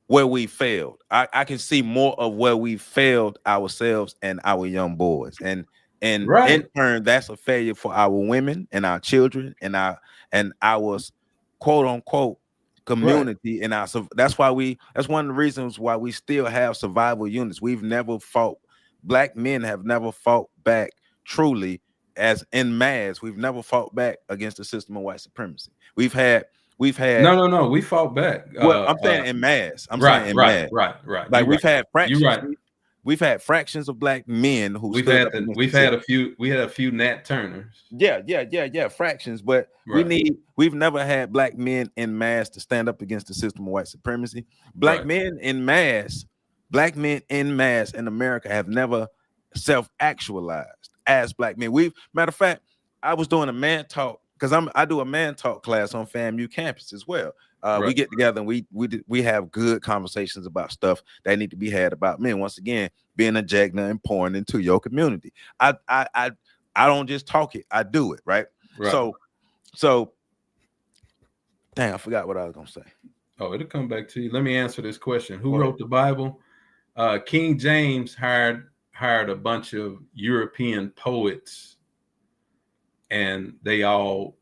where we failed. I can see more of where we failed ourselves and our young boys. And in turn, that's a failure for our women and our children and our quote unquote community. And that's one of the reasons why we still have survival units. We've never fought. Black men have never fought back truly as en masse. We've never fought back against the system of white supremacy. We've had no, we fought back. Well, I'm saying en masse. Saying en masse. Right. Like we've had fractions. We've had fractions of black men who we had a few Nat Turners. Yeah, fractions. But we've never had black men en masse to stand up against the system of white supremacy. Black men en masse in America have never self-actualized as black men. Matter of fact, I was doing a man talk because I do a man talk class on FAMU campus as well. We get together and we have good conversations about stuff that need to be had about men. Once again, being a Jagna and pouring into your community. I don't just talk it, I do it, right? So dang, I forgot what I was gonna say. Oh, it'll come back to you. Let me answer this question. Who wrote the Bible? King James hired a bunch of European poets, and they all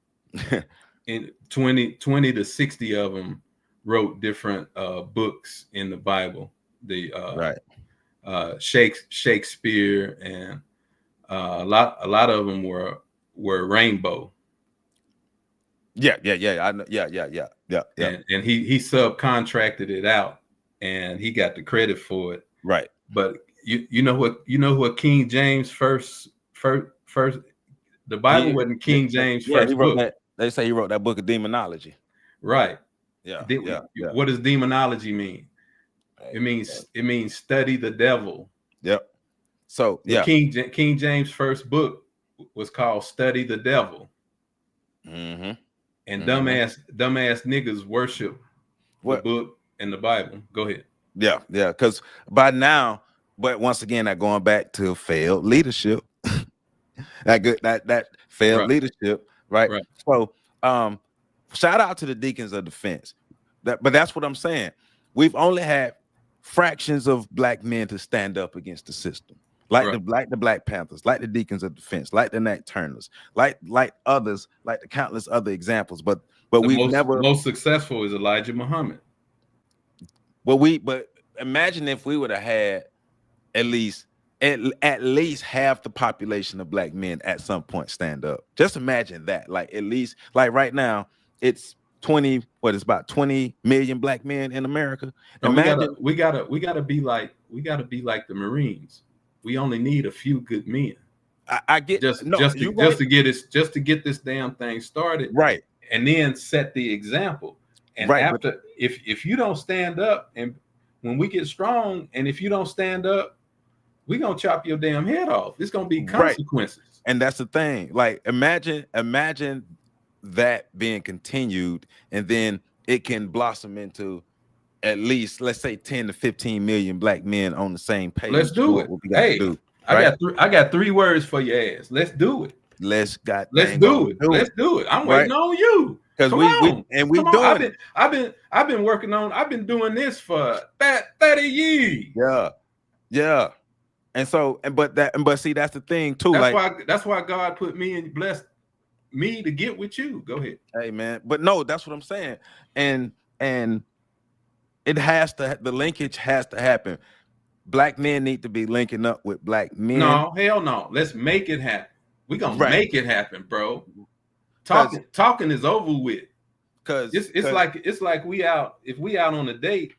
in 20 to 60 of them wrote different books in the Bible. The Shakespeare and a lot of them were rainbow. Yeah. I know. Yeah. And he subcontracted it out, and he got the credit for it. Right. But you know what King James first the Bible wasn't King James first book. They say he wrote that book of demonology. Right. Yeah. What does demonology mean? It means study the devil. Yep. So King James' first book was called Study the Devil. Mm-hmm. And dumbass niggas worship the book and the Bible. Go ahead. Yeah. Because by now, but once again, that going back to failed leadership. that failed leadership, right? So shout out to the deacons of defense. But that's what I'm saying. We've only had fractions of black men to stand up against the system. Like the Black Panthers, like the Deacons of Defense, like the Nat Turners, like others, like the countless other examples. But we've never. Most successful is Elijah Muhammad. But imagine if we would have had at least half the population of black men at some point stand up. Just imagine that. Like at least like right now, it's 20, it's about 20 million black men in America. No, Imagine we gotta be like the Marines. We only need a few good men. I get just to get this damn thing started, right, and then set the example. And right, after, if you don't stand up, and when we get strong, and if you don't stand up, we're gonna chop your damn head off. It's gonna be consequences. Right. And that's the thing. Like imagine that being continued, and then it can blossom into at least, let's say, 10 to 15 million black men on the same page. Let's do it. What we got to do. Right? I got 3 words for your ass. Let's do it. Let's do it. Let's do it. I'm waiting on you. Because we doing it. I've been working on. I've been doing this for 30 years. Yeah. And so, but see, that's the thing too. That's why God put me and blessed me to get with you. Go ahead. Hey man, but no, that's what I'm saying. And it has to. The linkage has to happen. Black men need to be linking up with black men. No, hell no. Let's make it happen. We're gonna make it happen, bro. Talking is over with. Cause it's like we out. If we out on a date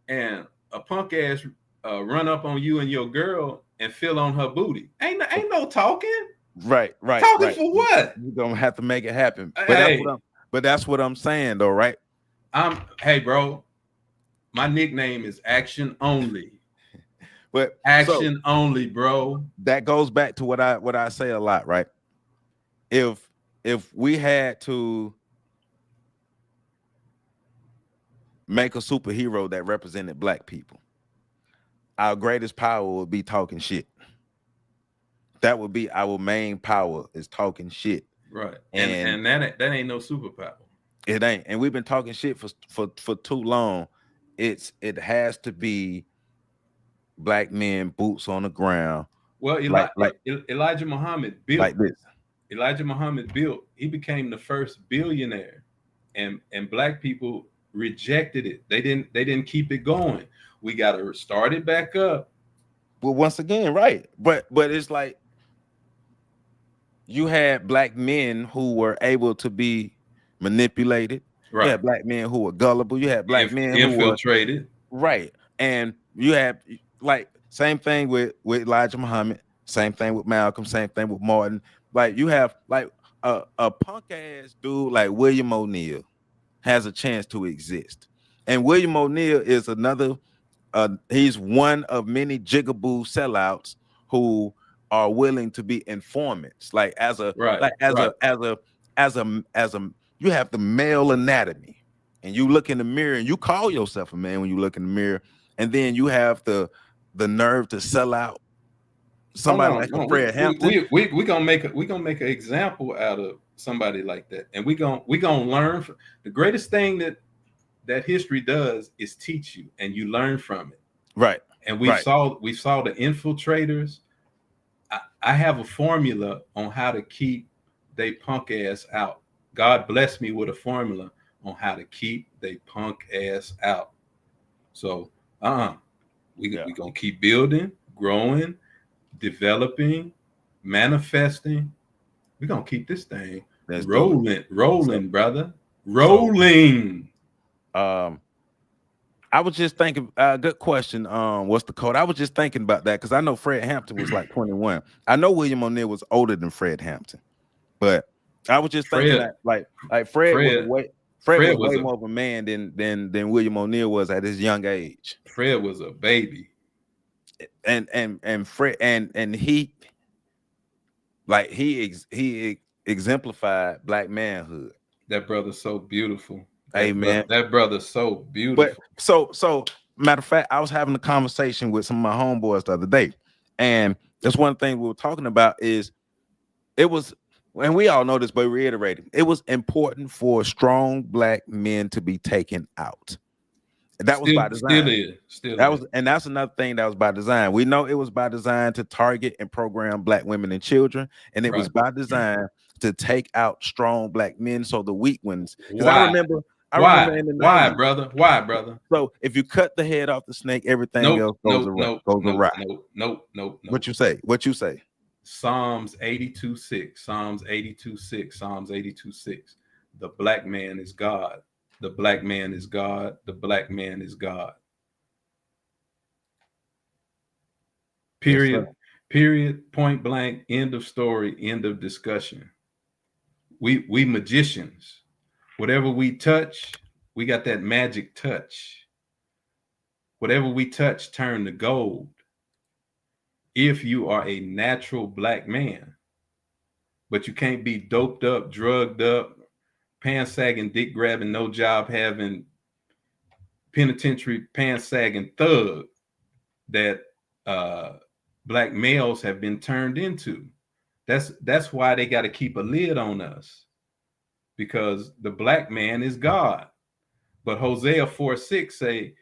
and a punk ass run up on you and your girl and feel on her booty, ain't no talking. Right. Talking for what? You're gonna have to make it happen. But that's what I'm saying though, right? Hey, bro. My nickname is Action Only. But action only, bro. That goes back to what I say a lot, right? If we had to make a superhero that represented black people, our greatest power would be talking shit. That would be our main power, is talking shit. Right. And that ain't no superpower. It ain't. And we've been talking shit for too long. It has to be black men, boots on the ground. Well, Elijah Muhammad built like this. Elijah Muhammad built. He became the first billionaire, and black people rejected it. They didn't keep it going. We got to start it back up. Well, once again, right? But it's like you had black men who were able to be manipulated. Right. You had black men who were gullible. You had black men who were infiltrated. Right. And you have like same thing with Elijah Muhammad, same thing with Malcolm, same thing with Martin. Like you have like a punk ass dude like William O'Neal has a chance to exist. And William O'Neal is another he's one of many jigaboo sellouts who are willing to be informants. Like as a you have the male anatomy, and you look in the mirror and you call yourself a man when you look in the mirror, and then you have the nerve to sell out somebody like Fred Hampton. We gonna make an example out of somebody like that, and we gonna learn from the greatest thing that history does is teach you, and you learn from it. Right. And we saw the infiltrators. I have a formula on how to keep they punk ass out. God bless me with a formula on how to keep they punk ass out. So we gonna keep building, growing, developing, manifesting. We're gonna keep this thing rolling, brother. Rolling. I was just thinking, good question. What's the code? I was just thinking about that because I know Fred Hampton was like 21. I know William O'Neal was older than Fred Hampton, but I was just thinking that like Fred was way more of a man than William O'Neal was at his young age. Fred was a baby, and Fred and he exemplified black manhood. That brother's so beautiful. Hey man, that brother's so beautiful. But so matter of fact, I was having a conversation with some of my homeboys the other day, and that's one thing we were talking about is it was. And we all know this, but reiterating, it was important for strong black men to be taken out. That was by design. And that's another thing that was by design. We know it was by design to target and program black women and children, and it was by design to take out strong black men, so the weak ones. Because I remember in the 90s. Why, brother? Why, brother? So if you cut the head off the snake, everything else goes awry. Nope. What you say? What you say? Psalms 82:6. Psalms 82:6. Psalms 82:6. The black man is God. The black man is God. The black man is God. Period. Yes, period. Point blank. End of story. End of discussion. We magicians. Whatever we touch, we got that magic touch. Whatever we touch turn to gold. If you are a natural black man, but you can't be doped up, drugged up, pants sagging, dick grabbing, no job having, penitentiary pants sagging thug that black males have been turned into. That's why they got to keep a lid on us, because the black man is God. But Hosea 4:6 say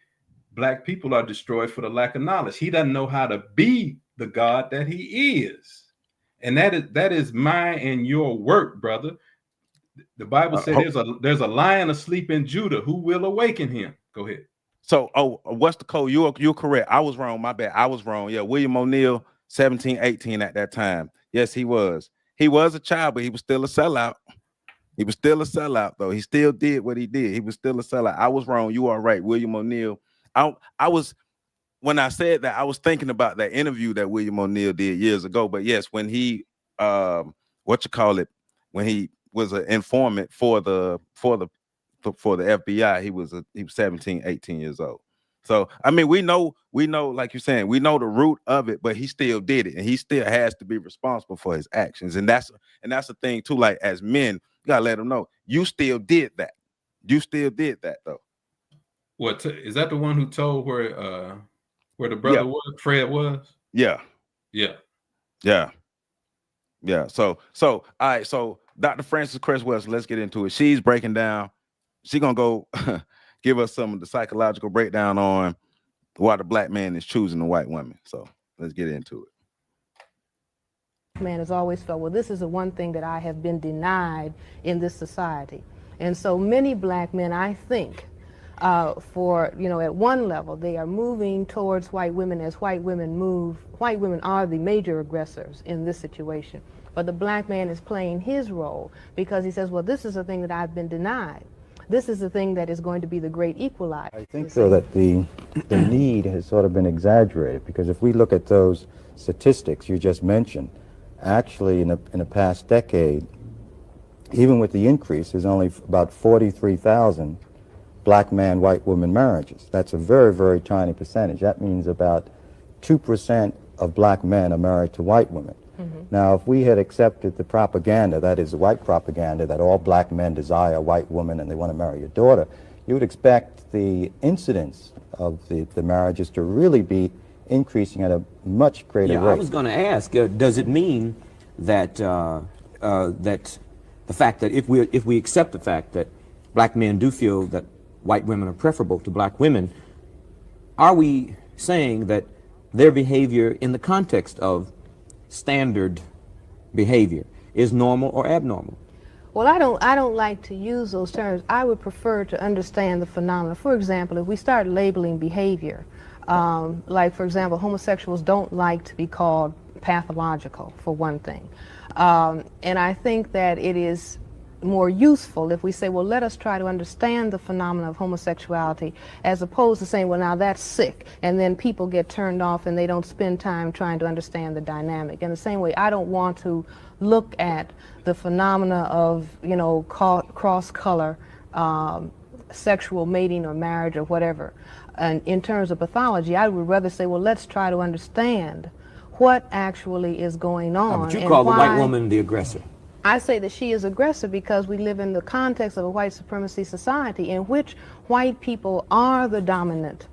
black people are destroyed for the lack of knowledge. He doesn't know how to be the God that he is. And that is my and your work, brother. The Bible said there's a lion asleep in Judah who will awaken him. Go ahead. So, what's the code? You're correct. I was wrong. My bad. I was wrong. Yeah, William O'Neal, 17, 18 at that time. Yes, he was. He was a child, but he was still a sellout. He was still a sellout, though. He still did what he did. He was still a sellout. I was wrong. You are right. William O'Neal. I was, when I said that, I was thinking about that interview that William O'Neal did years ago. But yes, when he, when he was an informant for the FBI, he was 17, 18 years old. So I mean, we know, like you're saying, we know the root of it, but he still did it, and he still has to be responsible for his actions. And that's the thing too. Like, as men, you gotta let them know you still did that. You still did that, though. What is that? The one who told where the brother was, Fred was? Yeah. So all right. So Dr. Frances Cress West, let's get into it. She's breaking down. She's gonna go give us some of the psychological breakdown on why the black man is choosing the white woman. So let's get into it. Man has always felt, well, this is the one thing that I have been denied in this society. And so many black men, I think, for, at one level, they are moving towards white women as white women move. White women are the major aggressors in this situation. But the black man is playing his role because he says, well, this is the thing that I've been denied. This is the thing that is going to be the great equalizer. I think, though, that the need has sort of been exaggerated, because if we look at those statistics you just mentioned, actually in the past decade, even with the increase, there's only about 43,000 black man, white woman marriages. That's a very, very tiny percentage. That means about 2% of black men are married to white women. Mm-hmm. Now, if we had accepted the propaganda, that is the white propaganda, that all black men desire a white woman and they want to marry your daughter, you would expect the incidence of the marriages to really be increasing at a much greater rate. I was going to ask, does it mean that that the fact that if we accept the fact that black men do feel that white women are preferable to black women, are we saying that their behavior in the context of standard behavior is normal or abnormal? Well, I don't like to use those terms. I would prefer to understand the phenomena. For example, if we start labeling behavior, like, for example, homosexuals don't like to be called pathological, for one thing. And I think that it is more useful if we say, well, let us try to understand the phenomena of homosexuality, as opposed to saying, well, now that's sick, and then people get turned off and they don't spend time trying to understand the dynamic. In the same way, I don't want to look at the phenomena of, cross-color sexual mating or marriage or whatever. And in terms of pathology, I would rather say, well, let's try to understand what actually is going on. But you call the white woman the aggressor. I say that she is aggressive because we live in the context of a white supremacy society in which white people are the dominant.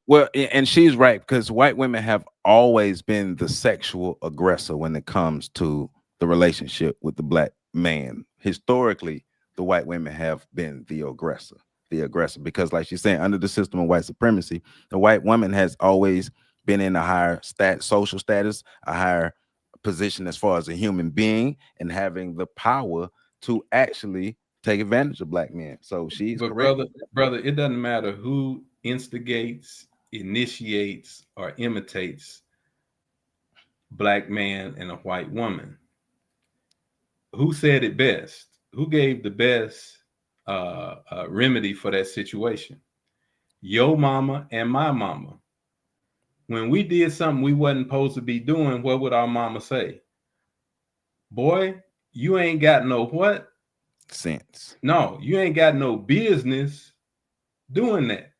Well, and she's right, because white women have always been the sexual aggressor when it comes to the relationship with the black man. Historically, the white women have been the aggressor, because, like she's saying, under the system of white supremacy, the white woman has always been in a higher social status, a higher position as far as a human being, and having the power to actually take advantage of black men. So she's But correct. brother, it doesn't matter who instigates, initiates, or imitates black man and a white woman. Who said it best? Who gave the best remedy for that situation? Your mama and my mama. When we did something we wasn't supposed to be doing, what would our mama say? Boy, you ain't got no what? Sense. No, you ain't got no business doing that.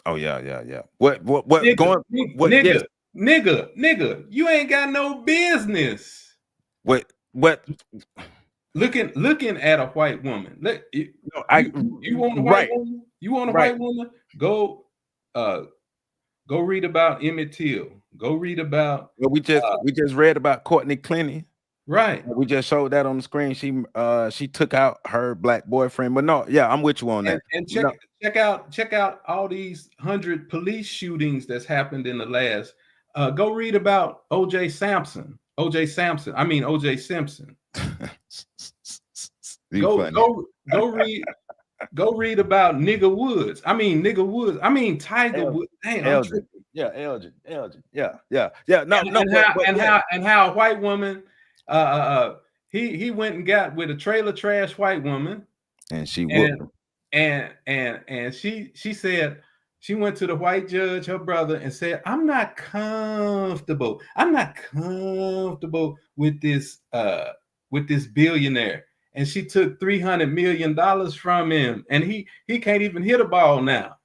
Oh yeah. What Nigga, going? What? Yes. nigga, you ain't got no business. What? Looking at a white woman. You want a white woman? You want a white woman? Go read about Emmett Till. Go read about. Well, we just read about Courtney Clenny. Right. We just showed that on the screen. She took out her black boyfriend. But no, yeah, I'm with you on that. And check out all these 100 police shootings that's happened in the last. Go read about O.J. Simpson. OJ Simpson. Go read about Nigga Woods. Tiger Woods. Elgin. Yeah, Elgin. Yeah. And how a white woman he went and got with a trailer trash white woman, and she whooped him. And she said she went to the white judge, her brother, and said, I'm not comfortable with this billionaire. And she took $300 million from him, and he can't even hit a ball now.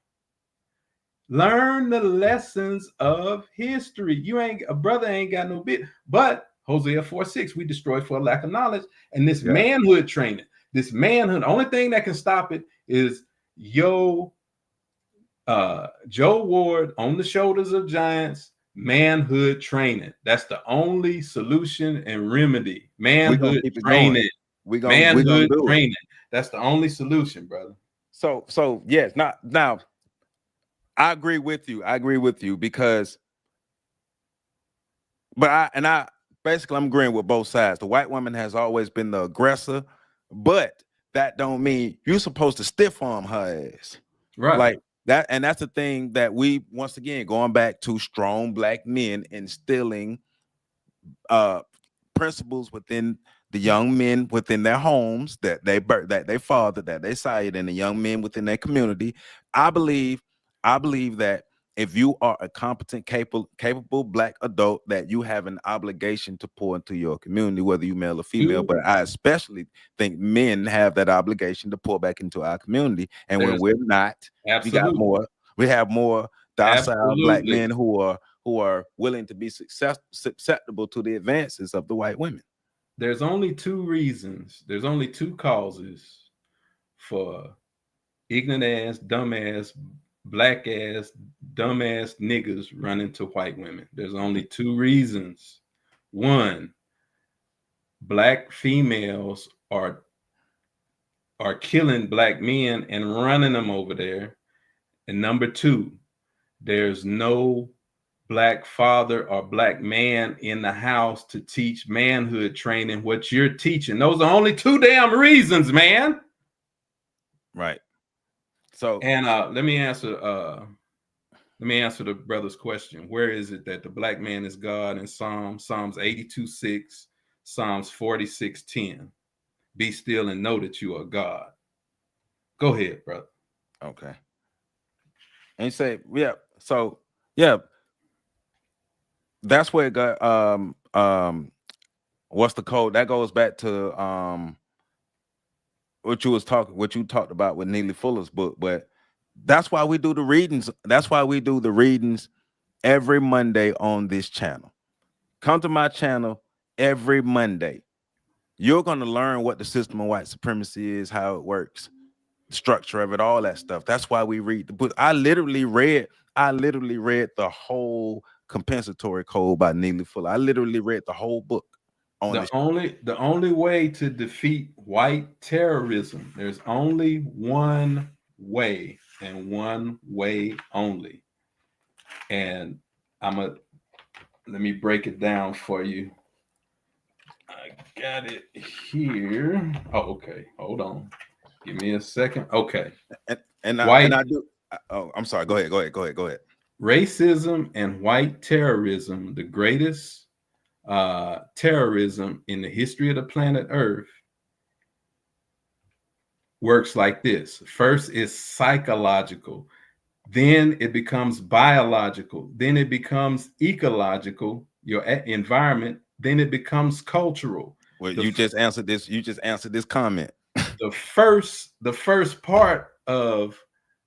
Learn the lessons of history. A brother ain't got no bit. But Hosea 4:6, we destroy for a lack of knowledge. And this manhood training, the only thing that can stop it is Joe Ward on the shoulders of giants, manhood training. That's the only solution and remedy. Manhood training. Manhood training. That's the only solution, brother. So yes, now I agree with you because I'm agreeing with both sides. The white woman has always been the aggressor, but that don't mean you're supposed to stiff arm her ass. Right. Like that, and that's the thing that we, once again, going back to strong black men instilling principles within the young men within their homes that they fathered, that they sired, and the young men within their community. I believe that if you are a competent, capable black adult, that you have an obligation to pour into your community, whether you male or female. But I especially think men have that obligation to pour back into our community. And when we're not, we have more docile black men who are willing to be susceptible to the advances of the white women. There's only two reasons. There's only two causes for ignorant ass, dumb ass, black ass, dumb ass niggas running to white women. There's only two reasons. One, black females are killing black men and running them over there. And number two, there's no black father or black man in the house to teach manhood training what you're teaching. Those are only two damn reasons, man. Right. So, and let me answer the brother's question. Where is it that the black man is God in Psalms 82:6, Psalms 46:10? Be still and know that you are God. Go ahead, brother. Okay. And you say, yeah. So, yeah. That's where it got what's the code? That goes back to what you talked about with Neely Fuller's book. But that's why we do the readings. That's why we do the readings every Monday on this channel. Come to my channel every Monday. You're going to learn what the system of white supremacy is, how it works, the structure of it, all that stuff. That's why we read the book. I literally read the whole compensatory code by Neely Fuller. I literally read the whole book. The only way to defeat white terrorism, there's only one way and one way only. And let me break it down for you. got it here. Oh, okay. Hold on. Give me a second. Okay. And White I do. Oh, I'm sorry. Go ahead. racism and white terrorism, the greatest terrorism in the history of the planet Earth, works like this. First is psychological, then it becomes biological, then it becomes ecological, your environment, then it becomes cultural. Well, you just answered this. You just answered this comment. The first part of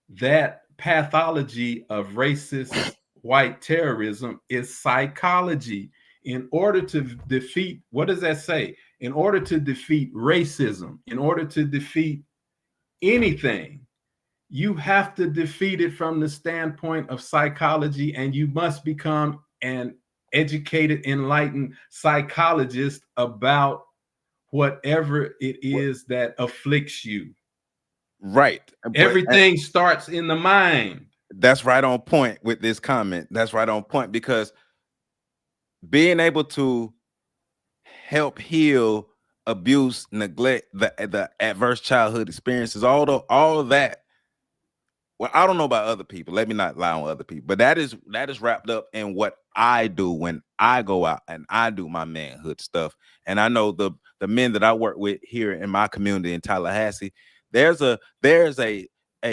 that pathology of racist white terrorism is psychology. In order to defeat, what does that say? In order to defeat racism, in order to defeat anything, you have to defeat it from the standpoint of psychology, and you must become an educated, enlightened psychologist about whatever it is that afflicts you. Right. Everything starts in the mind. That's right on point with this comment. That's right on point, because being able to help heal abuse, neglect, the adverse childhood experiences, all of that. Well, I don't know about other people. Let me not lie on other people, but that is wrapped up in what I do when I go out and I do my manhood stuff. And I know the men that I work with here in my community in Tallahassee, there's a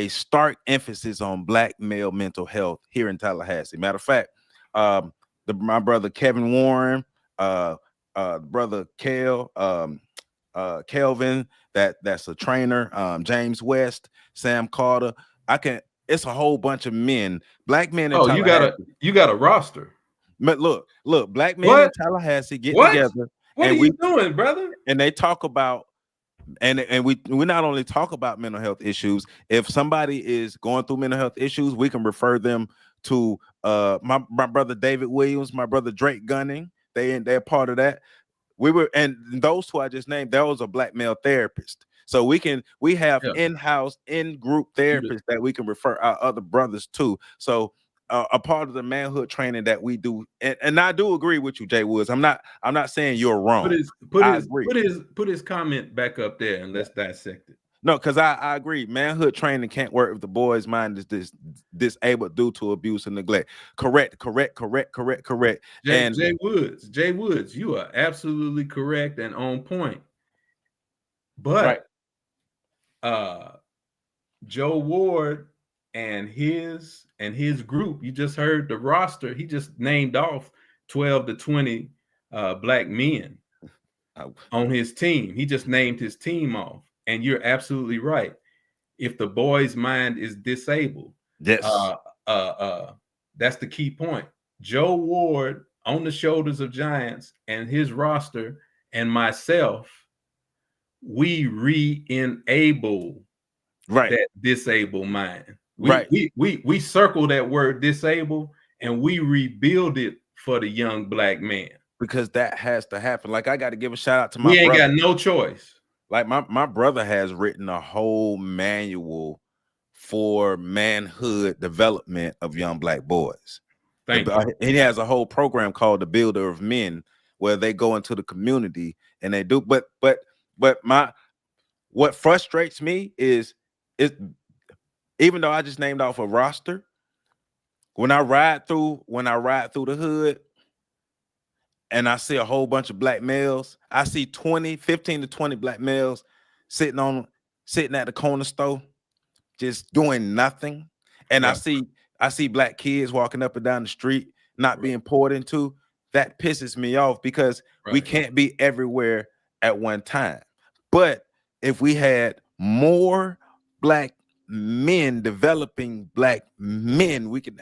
stark emphasis on Black male mental health here in Tallahassee. Matter of fact, my brother Kevin Warren, brother Kelvin, that's a trainer, James West, Sam Carter. It's a whole bunch of men, Black men in Tallahassee. You got a roster. But look, Black men in Tallahassee get together. What are you doing, brother? And they talk about, and we not only talk about mental health issues. If somebody is going through mental health issues, we can refer them to my brother David Williams, my brother Drake Gunning. They're part of that. And those two I just named, there was a Black male therapist. So we have in-house, in-group therapists that we can refer our other brothers to. So a part of the manhood training that we do, and I do agree with you, Jay Woods. I'm not saying you're wrong. Put his comment back up there and let's dissect it. No, because I agree. Manhood training can't work if the boy's mind is disabled due to abuse and neglect. Correct. Jay Woods, you are absolutely correct and on point. But Joe Ward and his group, you just heard the roster. He just named off 12 to 20 Black men on his team. He just named his team off. And you're absolutely right. If the boy's mind is disabled, yes, that's the key point. Joe Ward on the shoulders of giants and his roster and myself, we re-enable that disabled mind. We circle that word disable and we rebuild it for the young Black man. Because that has to happen. Like, I got to give a shout out to my brother. We ain't got no choice. Like my brother has written a whole manual for manhood development of young Black boys. Thank you. He has a whole program called The Builder of Men, where they go into the community and they do. But what frustrates me is even though I just named off a roster, when I ride through the hood and I see a whole bunch of Black males, I see 15 to 20 Black males sitting at the corner store, just doing nothing. And I see Black kids walking up and down the street, not being poured into. That pisses me off because we can't be everywhere at one time. But if we had more Black men developing Black men, we could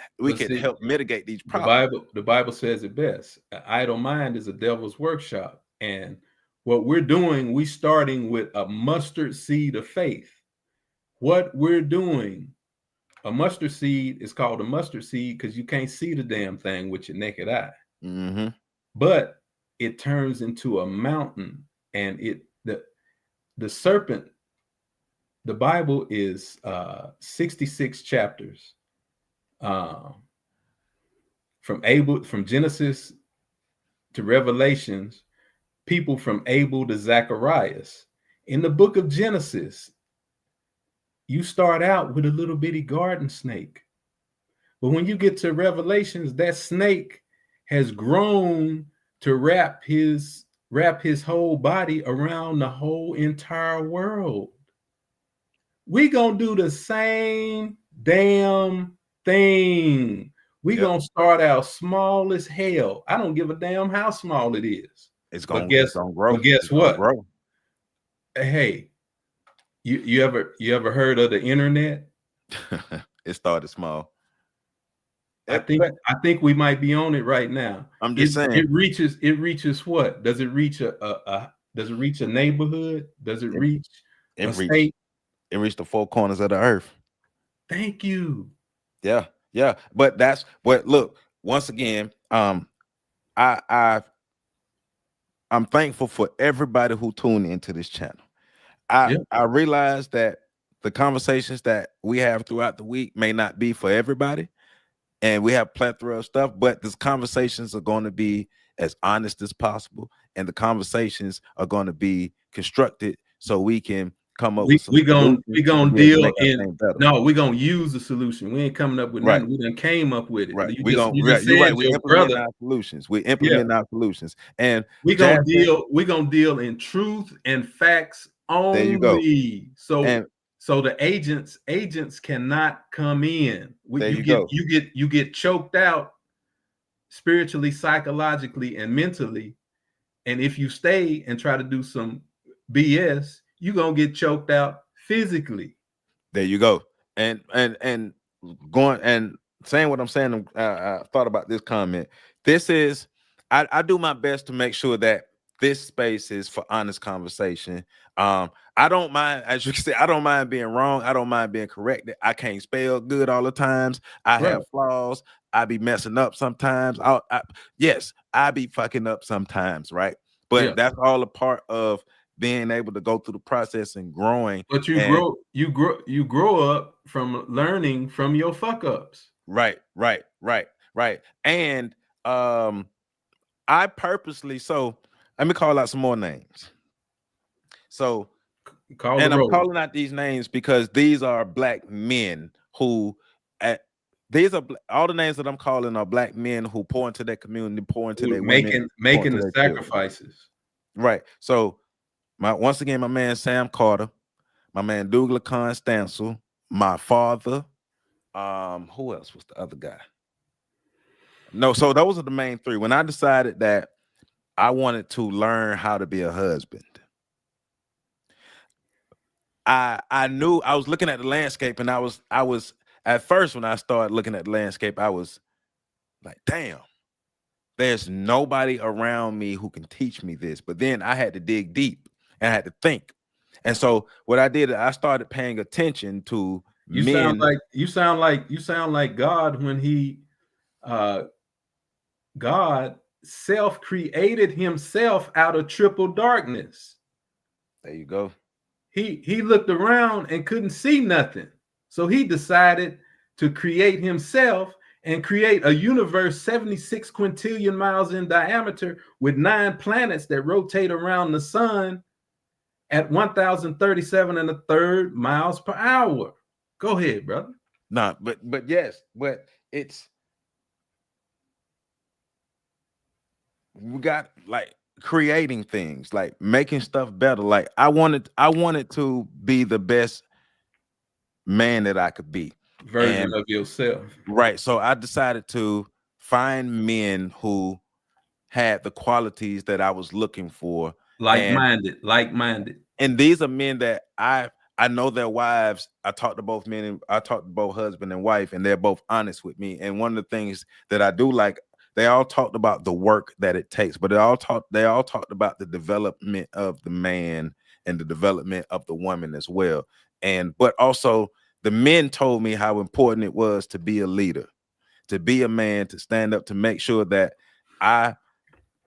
help mitigate these problems. The Bible says it best. An idle mind is a devil's workshop. And what we're doing, we starting with a mustard seed of faith. What we're doing, a mustard seed is called a mustard seed because you can't see the damn thing with your naked eye. Mm-hmm. But it turns into a mountain, and the serpent. The Bible is 66 chapters, from Genesis to Revelations. people from Abel to Zacharias. In the book of Genesis, you start out with a little bitty garden snake. But when you get to Revelations, that snake has grown to wrap his whole body around the whole entire world. We gonna do the same damn thing. We gonna start out small as hell. I don't give a damn how small it is. It's gonna grow. But guess what? Grow. Hey, you ever heard of the internet? It started small. I think we might be on it right now. I'm just saying. It reaches what? Does it reach does it reach a neighborhood? Does it reach a state? It reached the four corners of the earth. Thank you. Yeah. But look, once again, I'm thankful for everybody who tuned into this channel. I realize that the conversations that we have throughout the week may not be for everybody, and we have plethora of stuff, but these conversations are going to be as honest as possible, and the conversations are going to be constructed so we can come up with some we're gonna deal in we're gonna use the solution. We ain't coming up with nothing. We done came up with it. Right. You're right. We implement our solutions. We implement our solutions, and we're gonna deal in truth and facts only. There you go. So the agents cannot come in. You get choked out spiritually, psychologically, and mentally. And if you stay and try to do some BS, you're gonna get choked out physically. There you go. And going and saying what I'm saying, I thought about this comment. This is I do my best to make sure that this space is for honest conversation. I don't mind, as you can see, I don't mind being wrong. I don't mind being corrected. I can't spell good all the times. I have flaws. I be messing up sometimes. I be fucking up sometimes, right? But that's all a part of being able to go through the process and growing. But you grow up from learning from your fuck ups. Right. And I purposely, so let me call out some more names. So I'm calling out these names because these are black men who all the names that I'm calling are black men who pour into their community, pour into their women, making the sacrifices. Right. So once again, my man Sam Carter, my man Douglas Constancel, my father. Who else was the other guy? No, so those are the main three. When I decided that I wanted to learn how to be a husband, I knew I was looking at the landscape, and I was at first when I started looking at the landscape, I was like, damn, there's nobody around me who can teach me this. But then I had to dig deep and I had to think. And so what I did, I started paying attention to men. You sound like God when he God self-created himself out of triple darkness. There you go. He looked around and couldn't see nothing. So he decided to create himself and create a universe 76 quintillion miles in diameter with 9 planets that rotate around the sun at 1,037 1/3 miles per hour. Go ahead, brother. No, but yes, but it's we got like creating things, like making stuff better. Like I wanted to be the best man that I could be. Version of yourself. Right. So I decided to find men who had the qualities that I was looking for. Like-minded. And these are men that I know their wives. I talked to both men and I talked to both husband and wife, and they're both honest with me. And one of the things that I do like, they all talked about the work that it takes, but they all talked about the development of the man and the development of the woman as well. But also the men told me how important it was to be a leader, to be a man, to stand up, to make sure that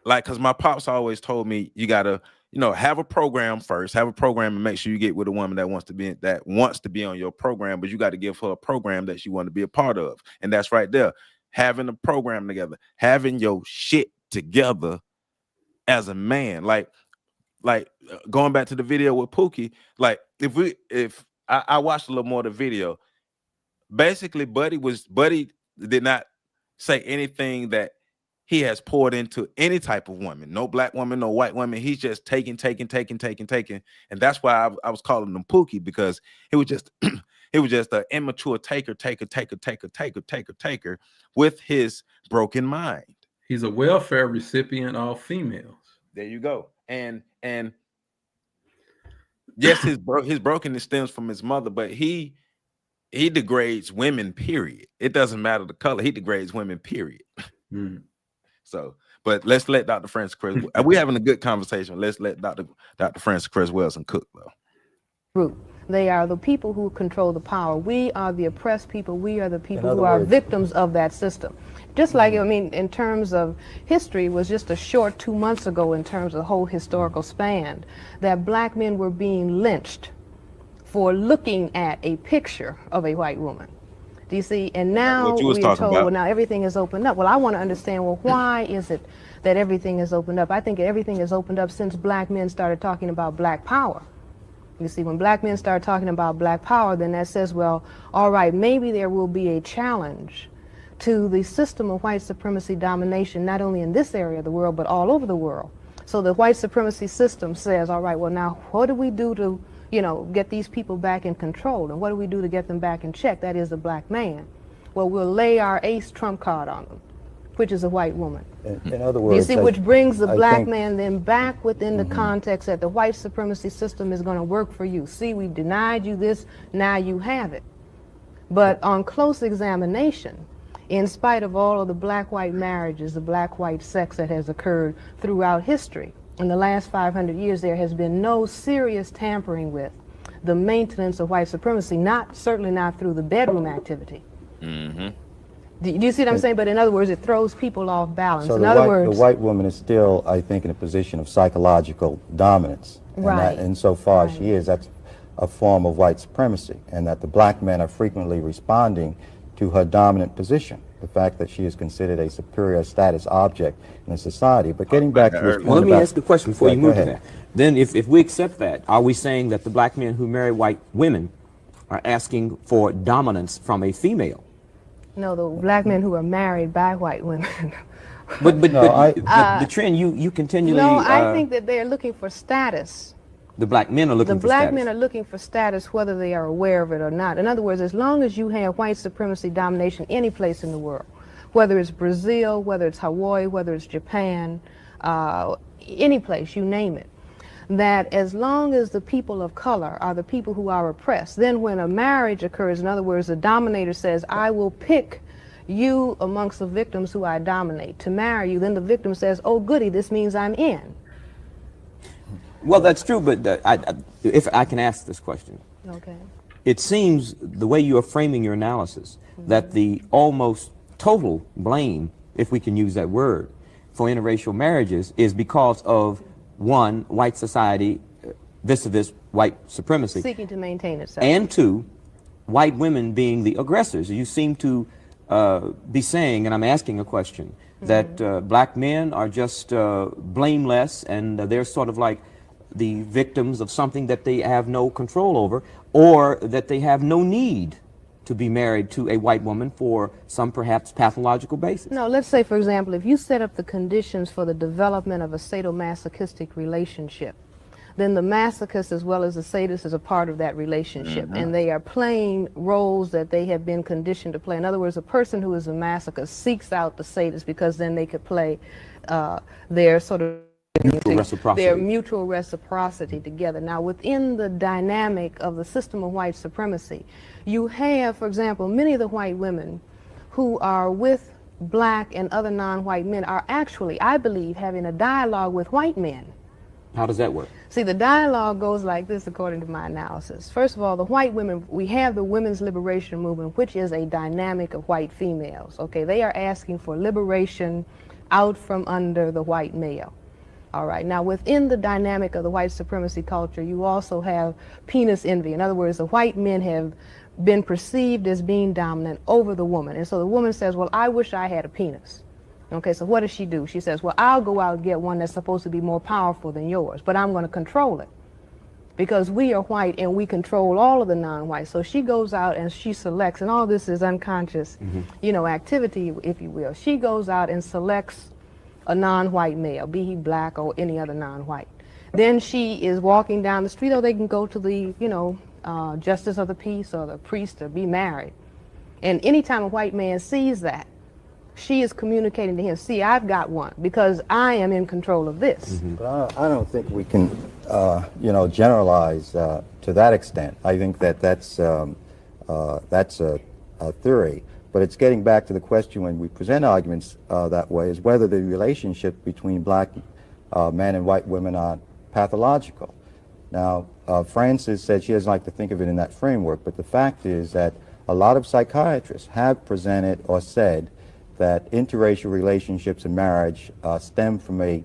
because my pops always told me, you gotta, have a program first, have a program and make sure you get with a woman that wants to be on your program, but you got to give her a program that she want to be a part of. And that's right there. Having a program together, having your shit together as a man. Like going back to the video with Pookie, like if I watched a little more of the video, basically Buddy did not say anything that he has poured into any type of woman, no black woman, no white woman. He's just taking. And that's why I was calling him Pookie, because he was just he was just an immature taker with his broken mind. He's a welfare recipient, all females. There you go. And yes, his brokenness stems from his mother, but he degrades women, period. It doesn't matter the color. He degrades women, period. Mm. So, but let's let Dr. Francis Chris. We're having a good conversation. Let's let Dr. Francis Chris Wilson cook, though. Group. They are the people who control the power. We are the oppressed people. We are the people who are words, victims of that system. Just like, I mean, in terms of history, it was just a short 2 months ago in terms of the whole historical span that black men were being lynched for looking at a picture of a white woman. Do you see? And now we're told, well, now everything is opened up. Well, I want to understand, well, why is it that everything is opened up? I think everything is opened up since black men started talking about black power. You see, when black men start talking about black power, then that says, well, all right, maybe there will be a challenge to the system of white supremacy domination, not only in this area of the world, but all over the world. So the white supremacy system says, all right, well, now what do we do to, you know, get these people back in control? And what do we do to get them back in check? That is the black man. Well, we'll lay our ace trump card on them, which is a white woman. In other words, you see, which brings the black man then back within the context that the white supremacy system is going to work for you. See, we denied you this, now you have it. But on close examination, in spite of all of the black-white marriages, the black-white sex that has occurred throughout history, in the last 500 years, there has been no serious tampering with the maintenance of white supremacy, certainly not through the bedroom activity. Mm-hmm. Do you see what I'm saying? But in other words, it throws people off balance. So in the other words, the white woman is still, I think, in a position of psychological dominance. And right. that, insofar as she is, that's a form of white supremacy, and that the black men are frequently responding to her dominant position, the fact that she is considered a superior status object in a society. But getting back to this point, well, let me ask the question before you move to ahead. that. Then if we accept that, are we saying that the black men who marry white women are asking for dominance from a female? no, the black men who are married by white women. But No, the trend you continually... No, I think that they're looking for status. The black men are looking for status. The black men are looking for status whether they are aware of it or not. In other words, as long as you have white supremacy domination any place in the world, whether it's Brazil, whether it's Hawaii, whether it's Japan, any place, you name it, that as long as the people of color are the people who are oppressed, then when a marriage occurs, in other words, the dominator says, I will pick you amongst the victims who I dominate to marry you, then the victim says, oh goody, this means I'm in. Well, that's true, but if I can ask this question. Okay. It seems, the way you are framing your analysis, that the almost total blame, if we can use that word, for interracial marriages is because of, one, white society vis-a-vis white supremacy. Seeking to maintain itself. And two, white women being the aggressors. You seem to be saying, and I'm asking a question, that black men are just blameless and they're sort of like the victims of something that they have no control over, or that they have no need to be married to a white woman for some perhaps pathological basis. No, let's say, for example, if you set up the conditions for the development of a sadomasochistic relationship, then the masochist as well as the sadist is a part of that relationship, and they are playing roles that they have been conditioned to play. In other words, a person who is a masochist seeks out the sadist because then they could play their sort of their mutual reciprocity together. Now, within the dynamic of the system of white supremacy, you have, for example, many of the white women who are with black and other non-white men are actually, I believe, having a dialogue with white men. How does that work? See, the dialogue goes like this, according to my analysis. First of all, the white women, we have the women's liberation movement, which is a dynamic of white females. Okay, they are asking for liberation out from under the white male. All right, now within the dynamic of the white supremacy culture, you also have penis envy. In other words, the white men have been perceived as being dominant over the woman. And so the woman says, well, I wish I had a penis. Okay, so what does she do? She says, well, I'll go out and get one that's supposed to be more powerful than yours, but I'm going to control it because we are white and we control all of the non-whites. So she goes out and she selects, and all this is unconscious, you know, activity, if you will. She goes out and selects a non-white male, be he black or any other non-white. Then she is walking down the street, or they can go to the, you know, justice of the peace or the priest to be married. And anytime a white man sees that, she is communicating to him, see, I've got one because I am in control of this. But I don't think we can, you know, generalize to that extent. I think that that's a theory. But it's getting back to the question when we present arguments that way, is whether the relationship between black men and white women are pathological. Now, Frances said she doesn't like to think of it in that framework, but the fact is that a lot of psychiatrists have presented or said that interracial relationships in marriage stem from a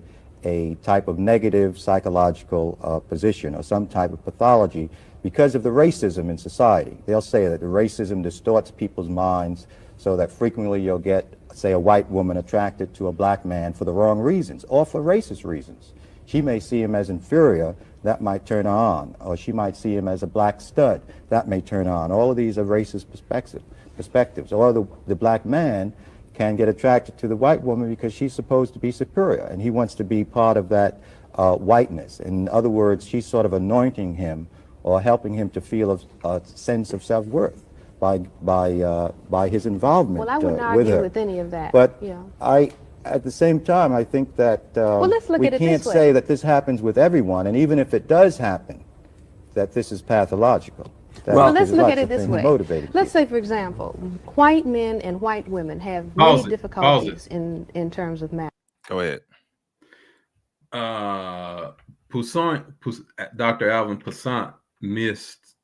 type of negative psychological position or some type of pathology because of the racism in society. They'll say that the racism distorts people's minds so that frequently you'll get, say, a white woman attracted to a black man for the wrong reasons or for racist reasons. She may see him as inferior, that might turn her on, or she might see him as a black stud, that may turn her on. All of these are racist perspectives. Or the black man can get attracted to the white woman because she's supposed to be superior, and he wants to be part of that whiteness. In other words, she's sort of anointing him or helping him to feel a sense of self-worth by his involvement with her. Well, I wouldn't argue with any of that. But yeah. At the same time, I think that let's look we at it can't this way. say that this happens with everyone, and even if it does happen, that this is pathological. Well, let's look at it this way. Let's say, for example, white men and white women have many difficulties in terms of marriage. Go ahead. Dr. Alvin Poussaint missed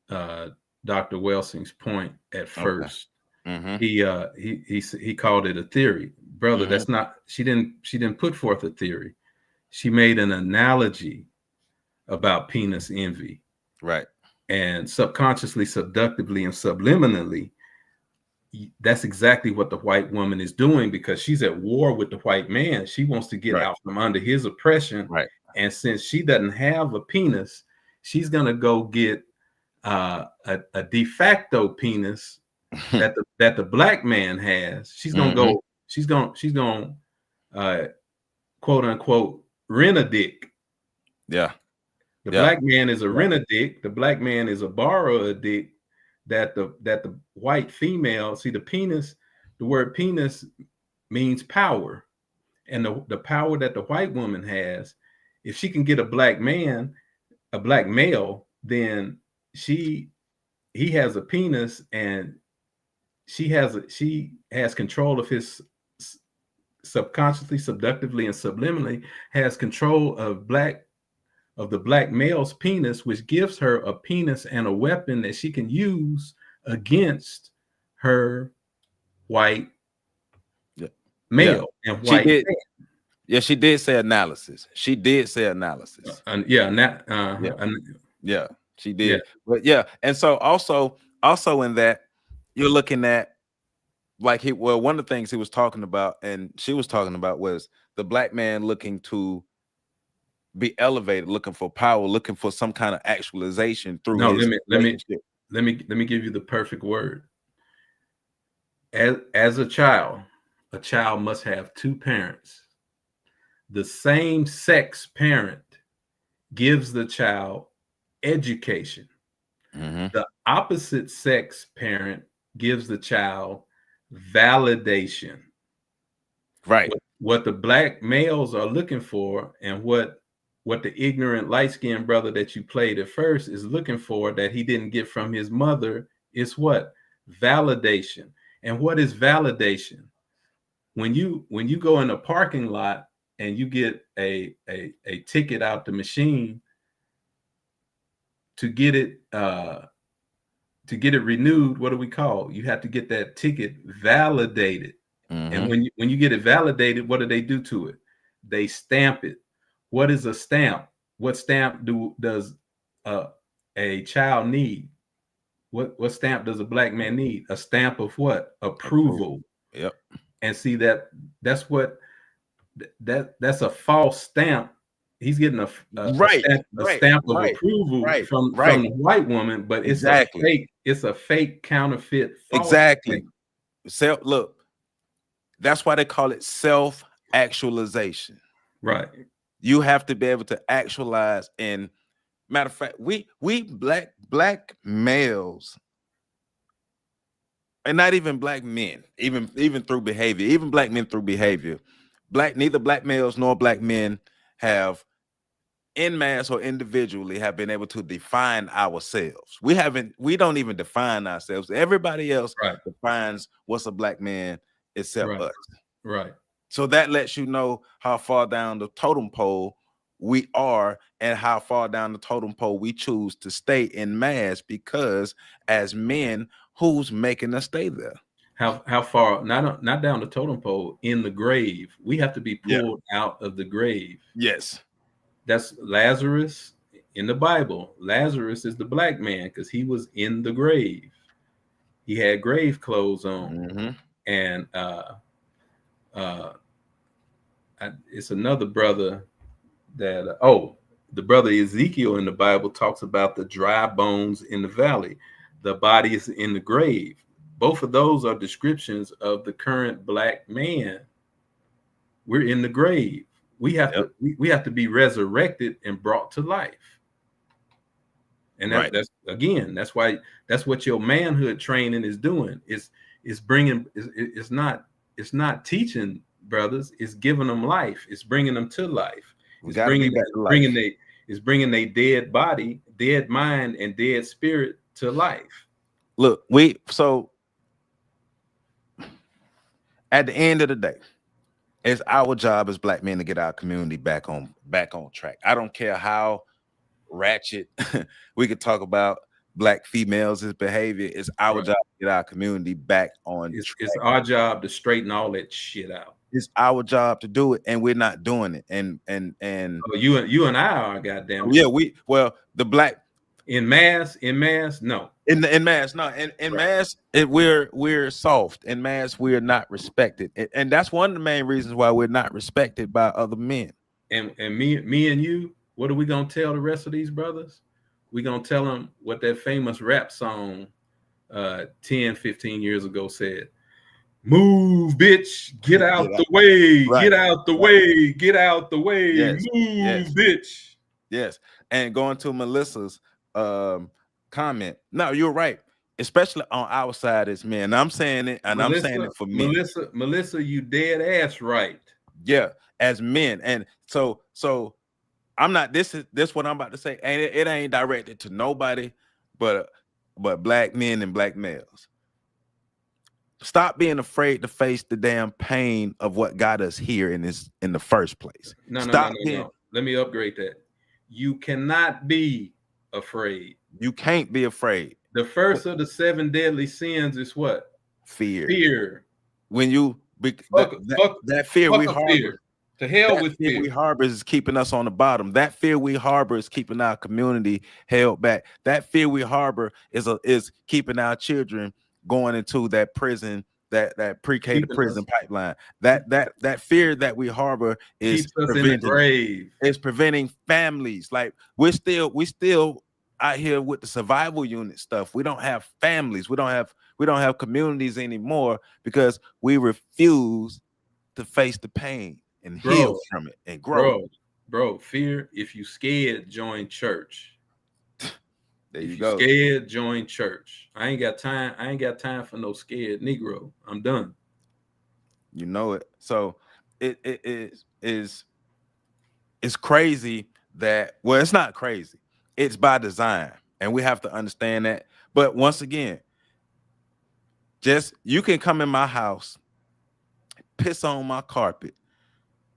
Dr. Welsing's point at first. He called it a theory. Brother, that's not, she didn't put forth a theory. She made an analogy about penis envy. Right. And subconsciously, subductively, and subliminally, that's exactly what the white woman is doing because she's at war with the white man. She wants to get out from under his oppression. Right. And since she doesn't have a penis, she's going to go get a de facto penis that the black man has. She's going to go, she's going quote unquote, rent a dick. Yeah. The black man is a rent a dick. The black man is a borrow a dick that the white female, see the penis, the word penis means power. And the power that the white woman has, if she can get a black man, a black male, then he has a penis and she has control of his subconsciously, subductively, and subliminally has control of the black male's penis, which gives her a penis and a weapon that she can use against her white male and white. She did say analysis. She did say analysis. She did. But and so also in that you're looking at like one of the things he was talking about and she was talking about was the black man looking to be elevated, looking for power, looking for some kind of actualization through his relationship. Let me give you the perfect word. As a child must have two parents. The same sex parent gives the child education. The opposite sex parent gives the child validation. Right. What the black males are looking for and what the ignorant light-skinned brother that you played at first is looking for that he didn't get from his mother is what? Validation. And what is validation? When you go in a parking lot and you get a ticket out the machine to get it renewed, what do we call? You have to get that ticket validated. And when you get it validated, what do they do to it? They stamp it. What is a stamp? What stamp does a child need? What stamp does a black man need? A stamp of what? Approval. Yep. And see that's a false stamp. He's getting a stamp of approval from the white woman, but it's a fake counterfeit false exactly stamp. Look, that's why they call it self-actualization. Right. You have to be able to actualize. And matter of fact, we black males, and not even black men, even through behavior, even black men through behavior, neither black males nor black men have en masse or individually have been able to define ourselves. We don't even define ourselves. Everybody else defines what's a black man except us. Right. So that lets you know how far down the totem pole we are and how far down the totem pole we choose to stay in mass, because as men, who's making us stay there? How far? Not down the totem pole, in the grave. We have to be pulled out of the grave. Yes. That's Lazarus in the Bible. Lazarus is the black man because he was in the grave. He had grave clothes on. And it's another brother that the brother Ezekiel in the Bible talks about the dry bones in the valley. The body is in the grave. Both of those are descriptions of the current black man. We're in the grave. We have to be resurrected and brought to life. And that's what your manhood training is doing. It's not teaching brothers. It's giving them life. It's bringing them to life. It's bringing their dead body, dead mind, and dead spirit to life. Look, so at the end of the day, it's our job as black men to get our community back on track. I don't care how ratchet we could talk about black females' behavior. It's our job to get our community back on track. It's our job to straighten all that shit out. It's our job to do it, and we're not doing it. And you and I are, goddamn. Yeah, the black in mass, no. In mass, no. In mass, we're soft. In mass, we're not respected, and that's one of the main reasons why we're not respected by other men. And me and you, what are we gonna tell the rest of these brothers? We're gonna tell them what that famous rap song 10, 15 years ago said. Move, bitch, get out the way, get out the way, get out the way, move, bitch. Yes, and going to Melissa's comment. No, you're right, especially on our side as men. I'm saying it, and I'm saying it for men. Melissa, you dead ass right. Yeah, as men, and so I'm not. This what I'm about to say, and it ain't directed to nobody, but black men and black males. Stop being afraid to face the damn pain of what got us here in the first place. No. Let me upgrade that. You cannot be afraid. You can't be afraid. The first of the 7 deadly sins is what? Fear. When you that fear we harbor. Fear. To hell with fear. We harbor is keeping us on the bottom. That fear we harbor is keeping our community held back. That fear we harbor is keeping our children going into that prison, that pre-K to prison pipeline. That fear that we harbor is keeps us in the grave. It's preventing families. Like we still out here with the survival unit stuff. We don't have families. We don't have communities anymore because we refuse to face the pain and heal from it and grow. Bro, fear. If you scared, join church. There you go. Scared, join church. I ain't got time for no scared Negro. I'm done. You know it. So it's crazy that, well, it's not crazy. It's by design, and we have to understand that. But once again, you can come in my house, piss on my carpet,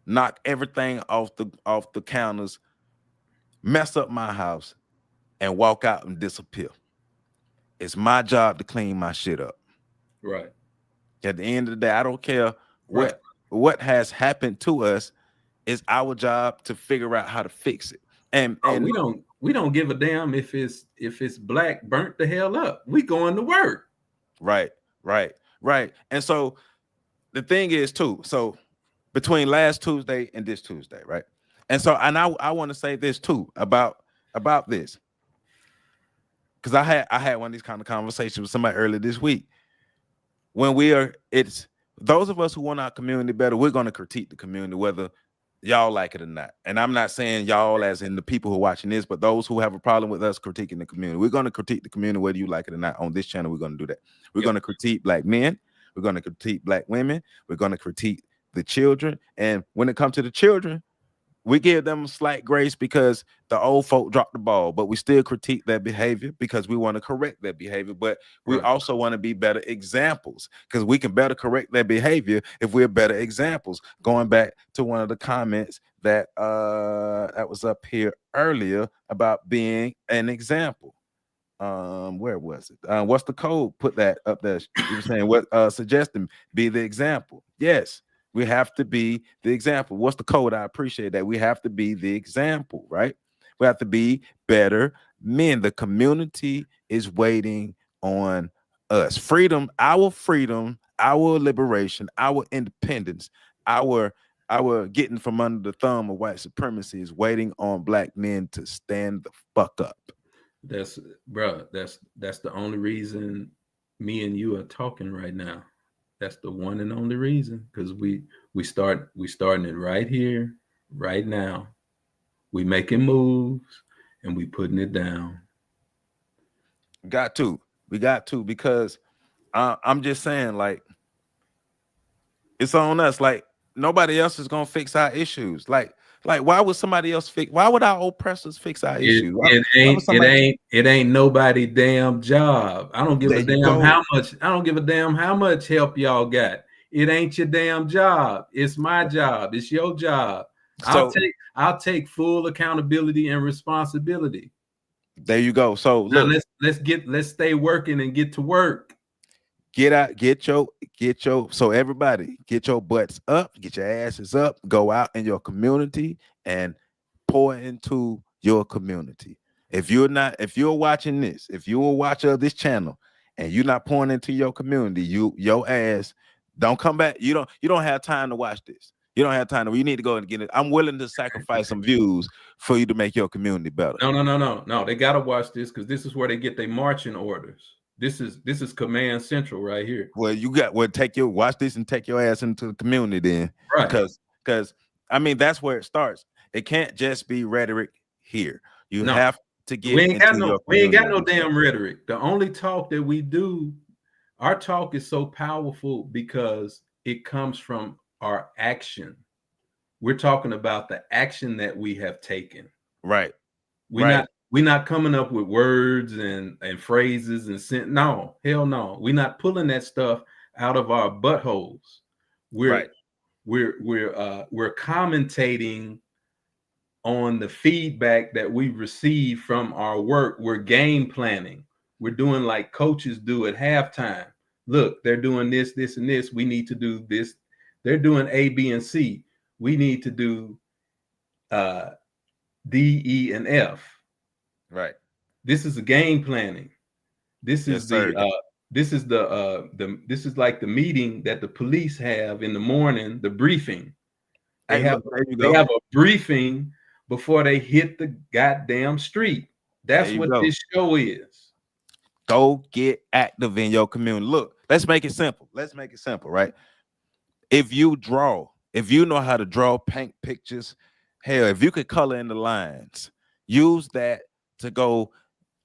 knock everything off the counters, mess up my house, and walk out and disappear. It's my job to clean my shit up. Right. At the end of the day, I don't care what has happened to us. It's our job to figure out how to fix it. And we don't give a damn if it's black burnt the hell up. We going to work. Right. And so the thing is too, so between last Tuesday and this Tuesday, right? And so, and I want to say this too about this, because I had one of these kind of conversations with somebody earlier this week. When it's those of us who want our community better, we're going to critique the community whether y'all like it or not. And I'm not saying y'all as in the people who are watching this, but those who have a problem with us critiquing the community. We're going to critique the community whether you like it or not. On this channel, we're going to do that. We're going to critique black men. We're going to critique black women. We're going to critique the children. And when it comes to the children, we give them a slight grace because the old folk dropped the ball, but we still critique their behavior because we want to correct their behavior. But we also want to be better examples because we can better correct their behavior if we're better examples. Going back to one of the comments that was up here earlier about being an example. Where was it? What's the code? Put that up there. You were saying what suggesting be the example. Yes. We have to be the example. What's the code? I appreciate that. We have to be the example, right? We have to be better men. The community is waiting on us. Freedom, our liberation, our independence, our getting from under the thumb of white supremacy is waiting on black men to stand the fuck up. That's the only reason me and you are talking right now. That's the one and only reason, because we starting it right here, right now. We making moves and we putting it down. We got to, because I'm just saying, like, it's on us. Like, nobody else is gonna fix our issues. Like why would somebody else fix? Why would our oppressors fix our issues? It ain't nobody damn job. I don't give a damn how much. I don't give a damn how much help y'all got. It ain't your damn job. It's my job. It's your job. So, I'll take full accountability and responsibility. There you go. So now look, let's stay working and get to work. Get your so everybody get your butts up, get your asses up, go out in your community and pour into your community. If you're watching this, if you're a watcher of this channel and you're not pouring into your community, your ass don't come back. You don't have time to watch this. You don't have time you need to go and get it. I'm willing to sacrifice some views for you to make your community better. No. They gotta watch this because this is where they get their marching orders. This is Command Central right here. Well, watch this and take your ass into the community then. Right. Because I mean that's where it starts. It can't just be rhetoric here. You have to get we ain't got no damn rhetoric. The only talk that we do, our talk is so powerful because it comes from our action. We're talking about the action that we have taken. Right. We're not coming up with words and phrases and no, hell no. We're not pulling that stuff out of our buttholes. We're commentating on the feedback that we receive from our work. We're game planning. We're doing like coaches do at halftime. Look, they're doing this, this, and this. We need to do this. They're doing A, B, and C. We need to do D, E, and F. Right. This is a game planning. This is this is like the meeting that the police have in the morning, the briefing. They have a briefing before they hit the goddamn street. That's what this show is. Go get active in your community. Look, let's make it simple. Right? If you know how to draw, paint pictures, hell, if you could color in the lines, use that to go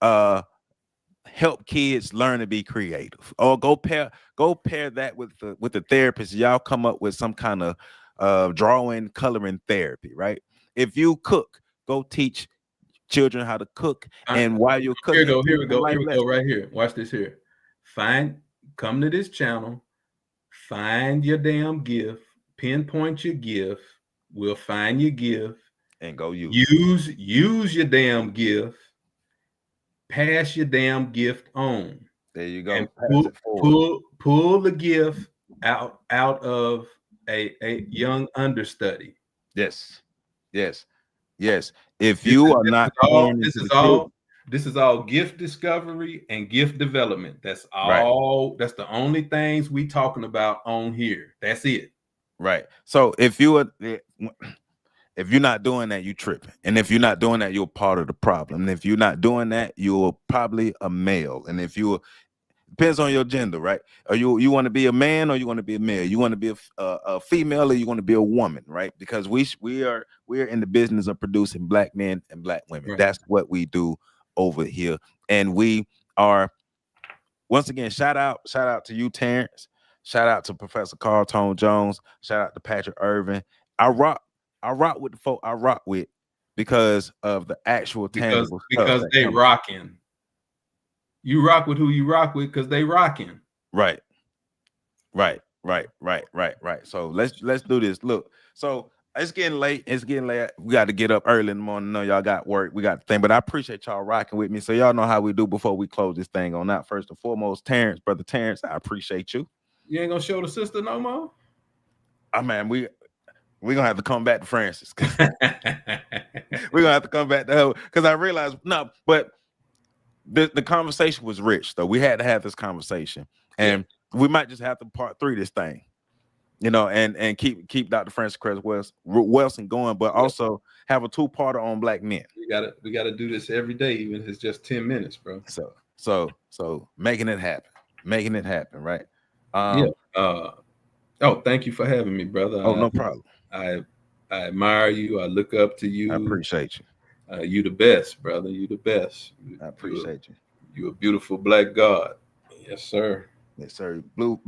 help kids learn to be creative, or go pair that with the therapist. Y'all come up with some kind of drawing, coloring therapy, right? If you cook, go teach children how to cook. And while you're cooking, here we go right here. Watch this here. Come to this channel, find your damn gift, pinpoint your gift. We'll find your gift and go use your damn gift. Pass your damn gift on. There you go. And pull the gift out of a young understudy. Yes. If you are not, This is all gift discovery and gift development. That's all. Right. That's the only things we talking about on here. That's it. Right. So if you're not doing that, you tripping. And if you're not doing that, you're part of the problem. And if you're not doing that, you're probably a male. And if you're depends on your gender, right? Or you want to be a man or you want to be a male? You want to be a female or you want to be a woman, right? Because we're in the business of producing black men and black women. Right. That's what we do over here. And we are, once again, shout out to you, Terrence. Shout out to Professor Carl Tone Jones. Shout out to Patrick Irvin. I rock with the folk I rock with because of the actual tangible stuff. Because they rocking. You rock with who you rock with because they rocking. Right. So let's do this. Look, so it's getting late. We got to get up early in the morning. No, y'all got work. We got the thing, but I appreciate y'all rocking with me. So y'all know how we do before we close this thing on out. First and foremost, Terrence, brother Terrence, I appreciate you. You ain't gonna show the sister no more? Oh man, we're gonna have to come back to Francis. We're gonna have to come back to her because I realized but the conversation was rich, though. We had to have this conversation, and we might just have to part 3 this thing, and keep Dr. Francis Cress Wilson going, but also have a 2-parter on black men. We gotta do this every day, even if it's just 10 minutes, bro. So making it happen, right? Thank you for having me, brother. Oh, no problem. I admire you. I look up to you. I appreciate you. You the best, brother. You the best. I appreciate you. You a beautiful black God. Yes, sir. Yes, sir.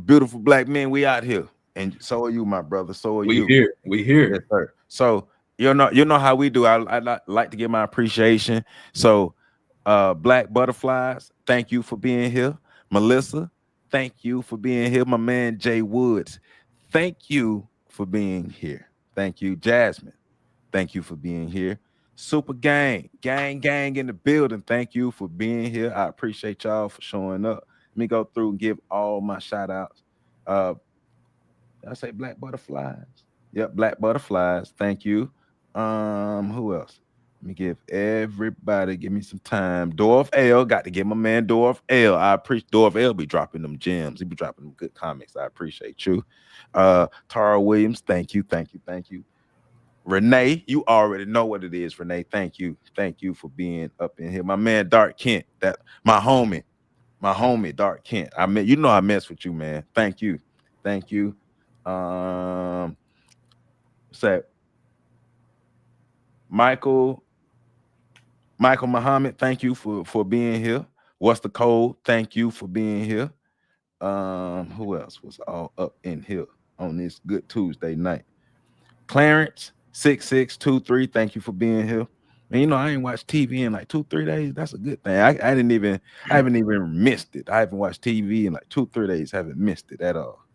Beautiful black men. We out here, and so are you, my brother. So are you. We here. Yes, sir. So you know how we do. I like to give my appreciation. So, Black Butterflies, thank you for being here. Melissa, thank you for being here. My man Jay Woods, thank you for being here. Thank you, Jasmine. Thank you for being here. Super gang in the building. Thank you for being here. I appreciate y'all for showing up. Let me go through and give all my shout outs. Did I say Black Butterflies? Yep, Black Butterflies. Thank you. Who else? Let me give everybody, give me some time. Dorf L, got to give my man Dorf L. I appreciate Dorf L be dropping them gems. He be dropping them good comics. I appreciate you. Tara Williams, thank you. Renee, you already know what it is, Renee. Thank you for being up in here. My man Dark Kent, that my homie Dark Kent. I mess with you, man. Thank you. Say Michael Muhammad, thank you for being here. What's the code? Thank you for being here. Who else was all up in here on this good Tuesday night? Clarence 6623, thank you for being here. And I ain't watched TV in like 2-3 days. That's a good thing. I haven't even missed it. I haven't watched TV in like 2-3 days. Haven't missed it at all.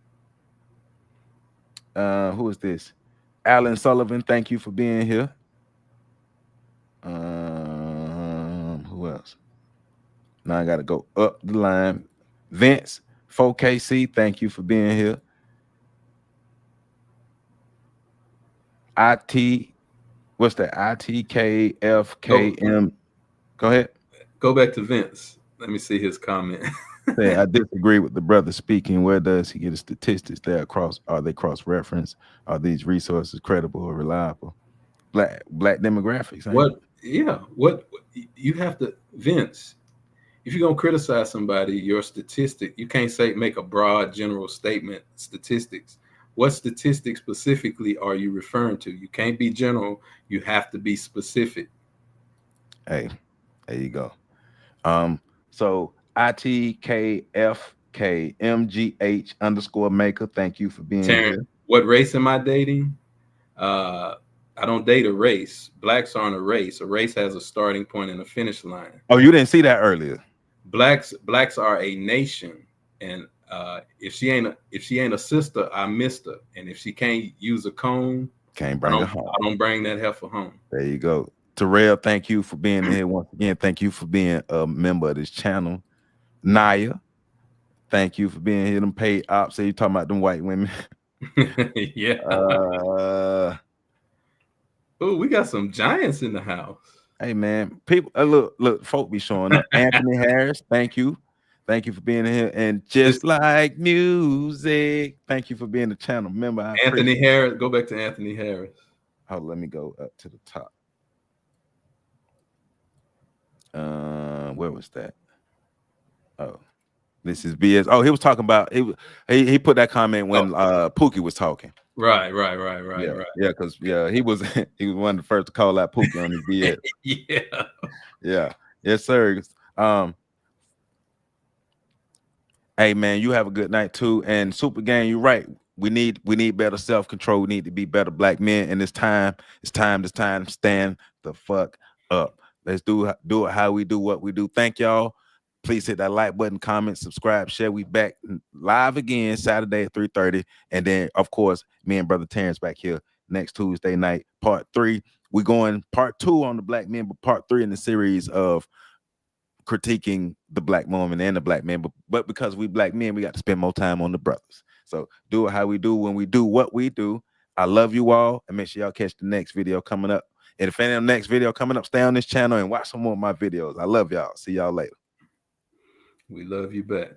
Who is this? Alan Sullivan, thank you for being here. Who else? Now I gotta go up the line. Vince 4KC, thank you for being here. What's that? ITKFKM. Go ahead. Go back to Vince. Let me see his comment. I disagree with the brother speaking. Where does he get his statistics? Are they cross-referenced? Are these resources credible or reliable? Black demographics. What you have to, Vince, if you're gonna criticize somebody, your statistic, you can't make a broad general statement. Statistics. What statistics specifically are you referring to? You can't be general. You have to be specific. Hey, there you go. So ITKFKMGH_maker, thank you for being here. What race am I dating? I don't date a race. Blacks aren't a race. A race has a starting point and a finish line. Oh, you didn't see that earlier. Blacks are a nation, and if she ain't a sister, I missed her. And if she can't use a comb, can't bring her home. I don't bring that heifer home. There you go. Terrell, thank you for being here once again. Thank you for being a member of this channel. Naya, thank you for being here. Them paid ops. So you talking about them white women? Yeah. Oh, we got some giants in the house. Hey man, people, look, folk be showing up. Anthony Harris, thank you for being here. And just like music, thank you for being the channel member. Anthony Harris, go back to Anthony Harris. Oh, let me go up to the top. Where was that? Oh, this is BS. Oh, he was talking about he put that comment when Pookie was talking. Right. Yeah, because he was one of the first to call out Pookie on his BS. Yeah, yes, sir. Hey man, you have a good night too. And Super Gang, you're right. We need better self-control. We need to be better black men. And it's time to stand the fuck up. Let's do it how we do what we do. Thank y'all. Please hit that like button, comment, subscribe, share. We back live again Saturday at 3:30. And then, of course, me and Brother Terrence back here next Tuesday night, part 3. We're going part 2 on the black men, but part 3 in the series of critiquing the black woman and the black man. But because we black men, we got to spend more time on the brothers. So do it how we do when we do what we do. I love you all, and make sure y'all catch the next video coming up. And if any of the next video coming up, stay on this channel and watch some more of my videos. I love y'all. See y'all later. We love you back.